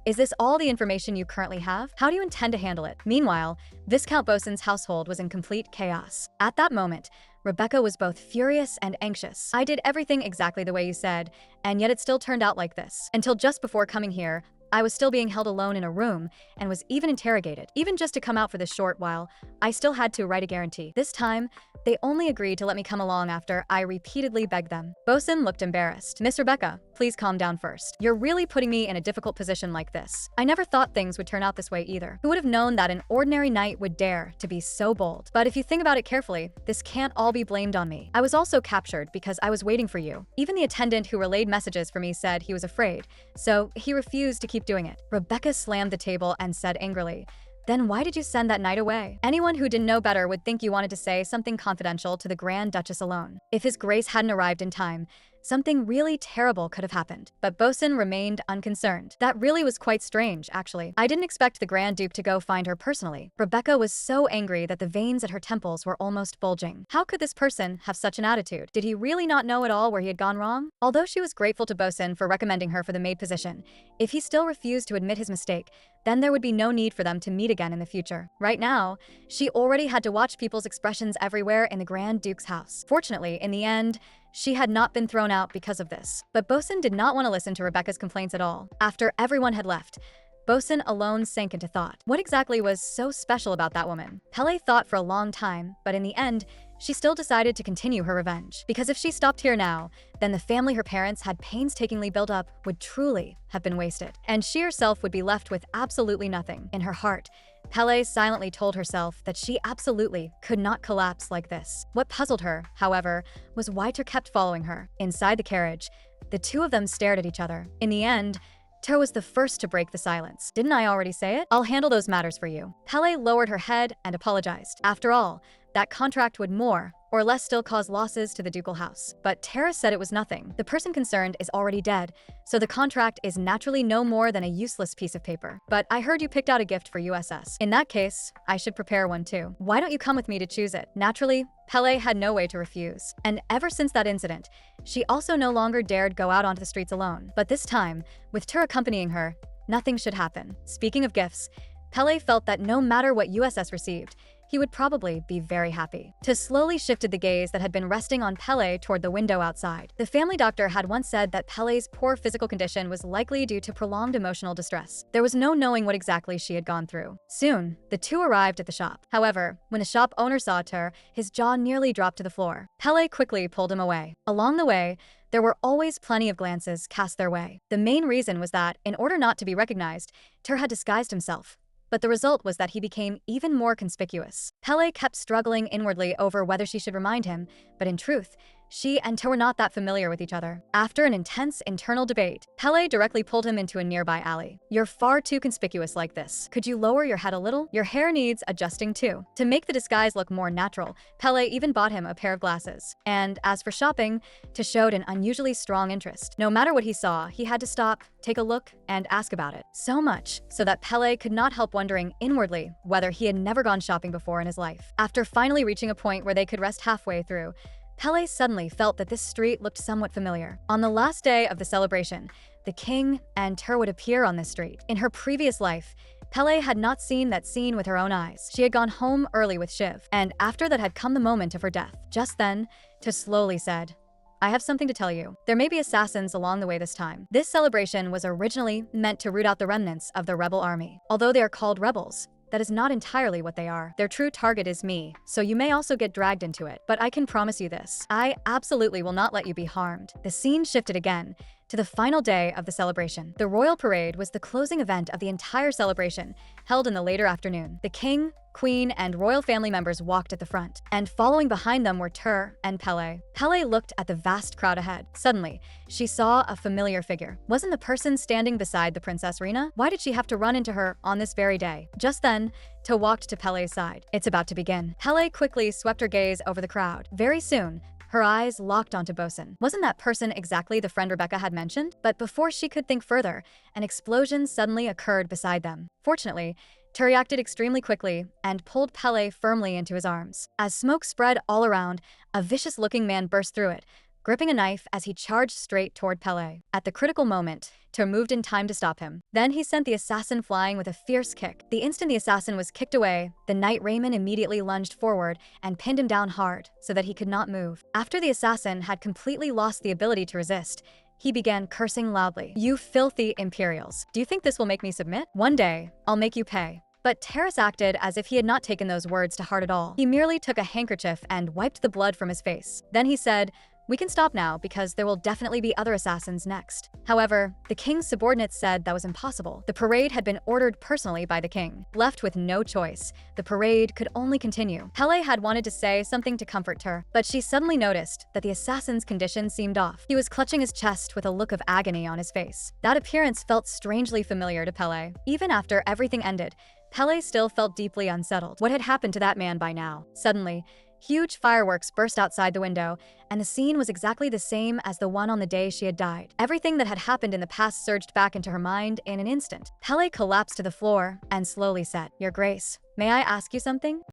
"Is this all the information you currently have? How do you intend to handle it?" Meanwhile, Viscount Bosun's household was in complete chaos. At that moment, Rebecca was both furious and anxious. "I did everything exactly the way you said, and yet it still turned out like this. Until just before coming here, I was still being held alone in a room and was even interrogated. Even just to come out for this short while, I still had to write a guarantee. This time, they only agreed to let me come along after I repeatedly begged them." Bosun looked embarrassed. "Miss Rebecca, please calm down first. You're really putting me in a difficult position like this. I never thought things would turn out this way either. Who would have known that an ordinary knight would dare to be so bold? But if you think about it carefully, this can't all be blamed on me. I was also captured because I was waiting for you. Even the attendant who relayed messages for me said he was afraid, so he refused to keep doing it." Rebecca slammed the table and said angrily, "Then why did you send that knight away? Anyone who didn't know better would think you wanted to say something confidential to the Grand Duchess alone. If His Grace hadn't arrived in time, something really terrible could have happened." But Bosun remained unconcerned. "That really was quite strange, actually. I didn't expect the Grand Duke to go find her personally." Rebecca was so angry that the veins at her temples were almost bulging. How could this person have such an attitude? Did he really not know at all where he had gone wrong? Although she was grateful to Bosun for recommending her for the maid position, if he still refused to admit his mistake, then there would be no need for them to meet again in the future. Right now, she already had to watch people's expressions everywhere in the Grand Duke's house. Fortunately, in the end, she had not been thrown out because of this. But Bosun did not want to listen to Rebecca's complaints at all. After everyone had left, Bosun alone sank into thought. What exactly was so special about that woman? Pele thought for a long time, but in the end, she still decided to continue her revenge. Because if she stopped here now, then the family her parents had painstakingly built up would truly have been wasted. And she herself would be left with absolutely nothing. In her heart, Pele silently told herself that she absolutely could not collapse like this. What puzzled her, however, was why Ter kept following her. Inside the carriage, the two of them stared at each other. In the end, Ter was the first to break the silence. "Didn't I already say it? I'll handle those matters for you." Pele lowered her head and apologized. After all, that contract would more or less still cause losses to the ducal house. But Tara said it was nothing. The person concerned is already dead, so the contract is naturally no more than a useless piece of paper. "But I heard you picked out a gift for USS. In that case, I should prepare one too. Why don't you come with me to choose it?" Naturally, Pele had no way to refuse. And ever since that incident, she also no longer dared go out onto the streets alone. But this time, with Ter accompanying her, nothing should happen. Speaking of gifts, Pele felt that no matter what USS received, he would probably be very happy. Ter slowly shifted the gaze that had been resting on Pele toward the window outside. The family doctor had once said that Pele's poor physical condition was likely due to prolonged emotional distress. There was no knowing what exactly she had gone through. Soon, the two arrived at the shop. However, when the shop owner saw Ter, his jaw nearly dropped to the floor. Pele quickly pulled him away. Along the way, there were always plenty of glances cast their way. The main reason was that, in order not to be recognized, Ter had disguised himself. But the result was that he became even more conspicuous. Pele kept struggling inwardly over whether she should remind him, but in truth, She and Ter were not that familiar with each other. After an intense internal debate, Pele directly pulled him into a nearby alley. "You're far too conspicuous like this. Could you lower your head a little? Your hair needs adjusting too." To make the disguise look more natural, Pele even bought him a pair of glasses. And as for shopping, Ter showed an unusually strong interest. No matter what he saw, he had to stop, take a look, and ask about it. So much so that Pele could not help wondering inwardly whether he had never gone shopping before in his life. After finally reaching a point where they could rest halfway through, Pele suddenly felt that this street looked somewhat familiar. On the last day of the celebration, the king and Ter would appear on this street. In her previous life, Pele had not seen that scene with her own eyes. She had gone home early with Shiv, and after that had come the moment of her death. Just then, Ter slowly said, "I have something to tell you. There may be assassins along the way this time." This celebration was originally meant to root out the remnants of the rebel army. Although they are called rebels, that is not entirely what they are. Their true target is me, so you may also get dragged into it. But I can promise you this: I absolutely will not let you be harmed. The scene shifted again to the final day of the celebration. The royal parade was the closing event of the entire celebration, held in the later afternoon. The king, queen, and royal family members walked at the front, and following behind them were Ter and Pele. Pele looked at the vast crowd ahead. Suddenly, she saw a familiar figure. Wasn't the person standing beside the Princess Rina? Why did she have to run into her on this very day? Just then, Ter walked to Pele's side. "It's about to begin." Pele quickly swept her gaze over the crowd. Very soon, her eyes locked onto Bosun. Wasn't that person exactly the friend Rebecca had mentioned? But before she could think further, an explosion suddenly occurred beside them. Fortunately, Ter reacted extremely quickly and pulled Pele firmly into his arms. As smoke spread all around, a vicious-looking man burst through it, gripping a knife as he charged straight toward Pele. At the critical moment, Ter moved in time to stop him. Then he sent the assassin flying with a fierce kick. The instant the assassin was kicked away, the knight Raymond immediately lunged forward and pinned him down hard so that he could not move. After the assassin had completely lost the ability to resist, he began cursing loudly. "You filthy Imperials. Do you think this will make me submit? One day, I'll make you pay." But Terrace acted as if he had not taken those words to heart at all. He merely took a handkerchief and wiped the blood from his face. Then he said, "We can stop now because there will definitely be other assassins next." However, the king's subordinates said that was impossible. The parade had been ordered personally by the king. Left with no choice, the parade could only continue. Pele had wanted to say something to comfort her, but she suddenly noticed that the assassin's condition seemed off. He was clutching his chest with a look of agony on his face. That appearance felt strangely familiar to Pele. Even after everything ended, Pele still felt deeply unsettled. What had happened to that man by now? Suddenly, huge fireworks burst outside the window, and the scene was exactly the same as the one on the day she had died. Everything that had happened in the past surged back into her mind in an instant. Pele collapsed to the floor and slowly said, "Your Grace, may I ask you something?"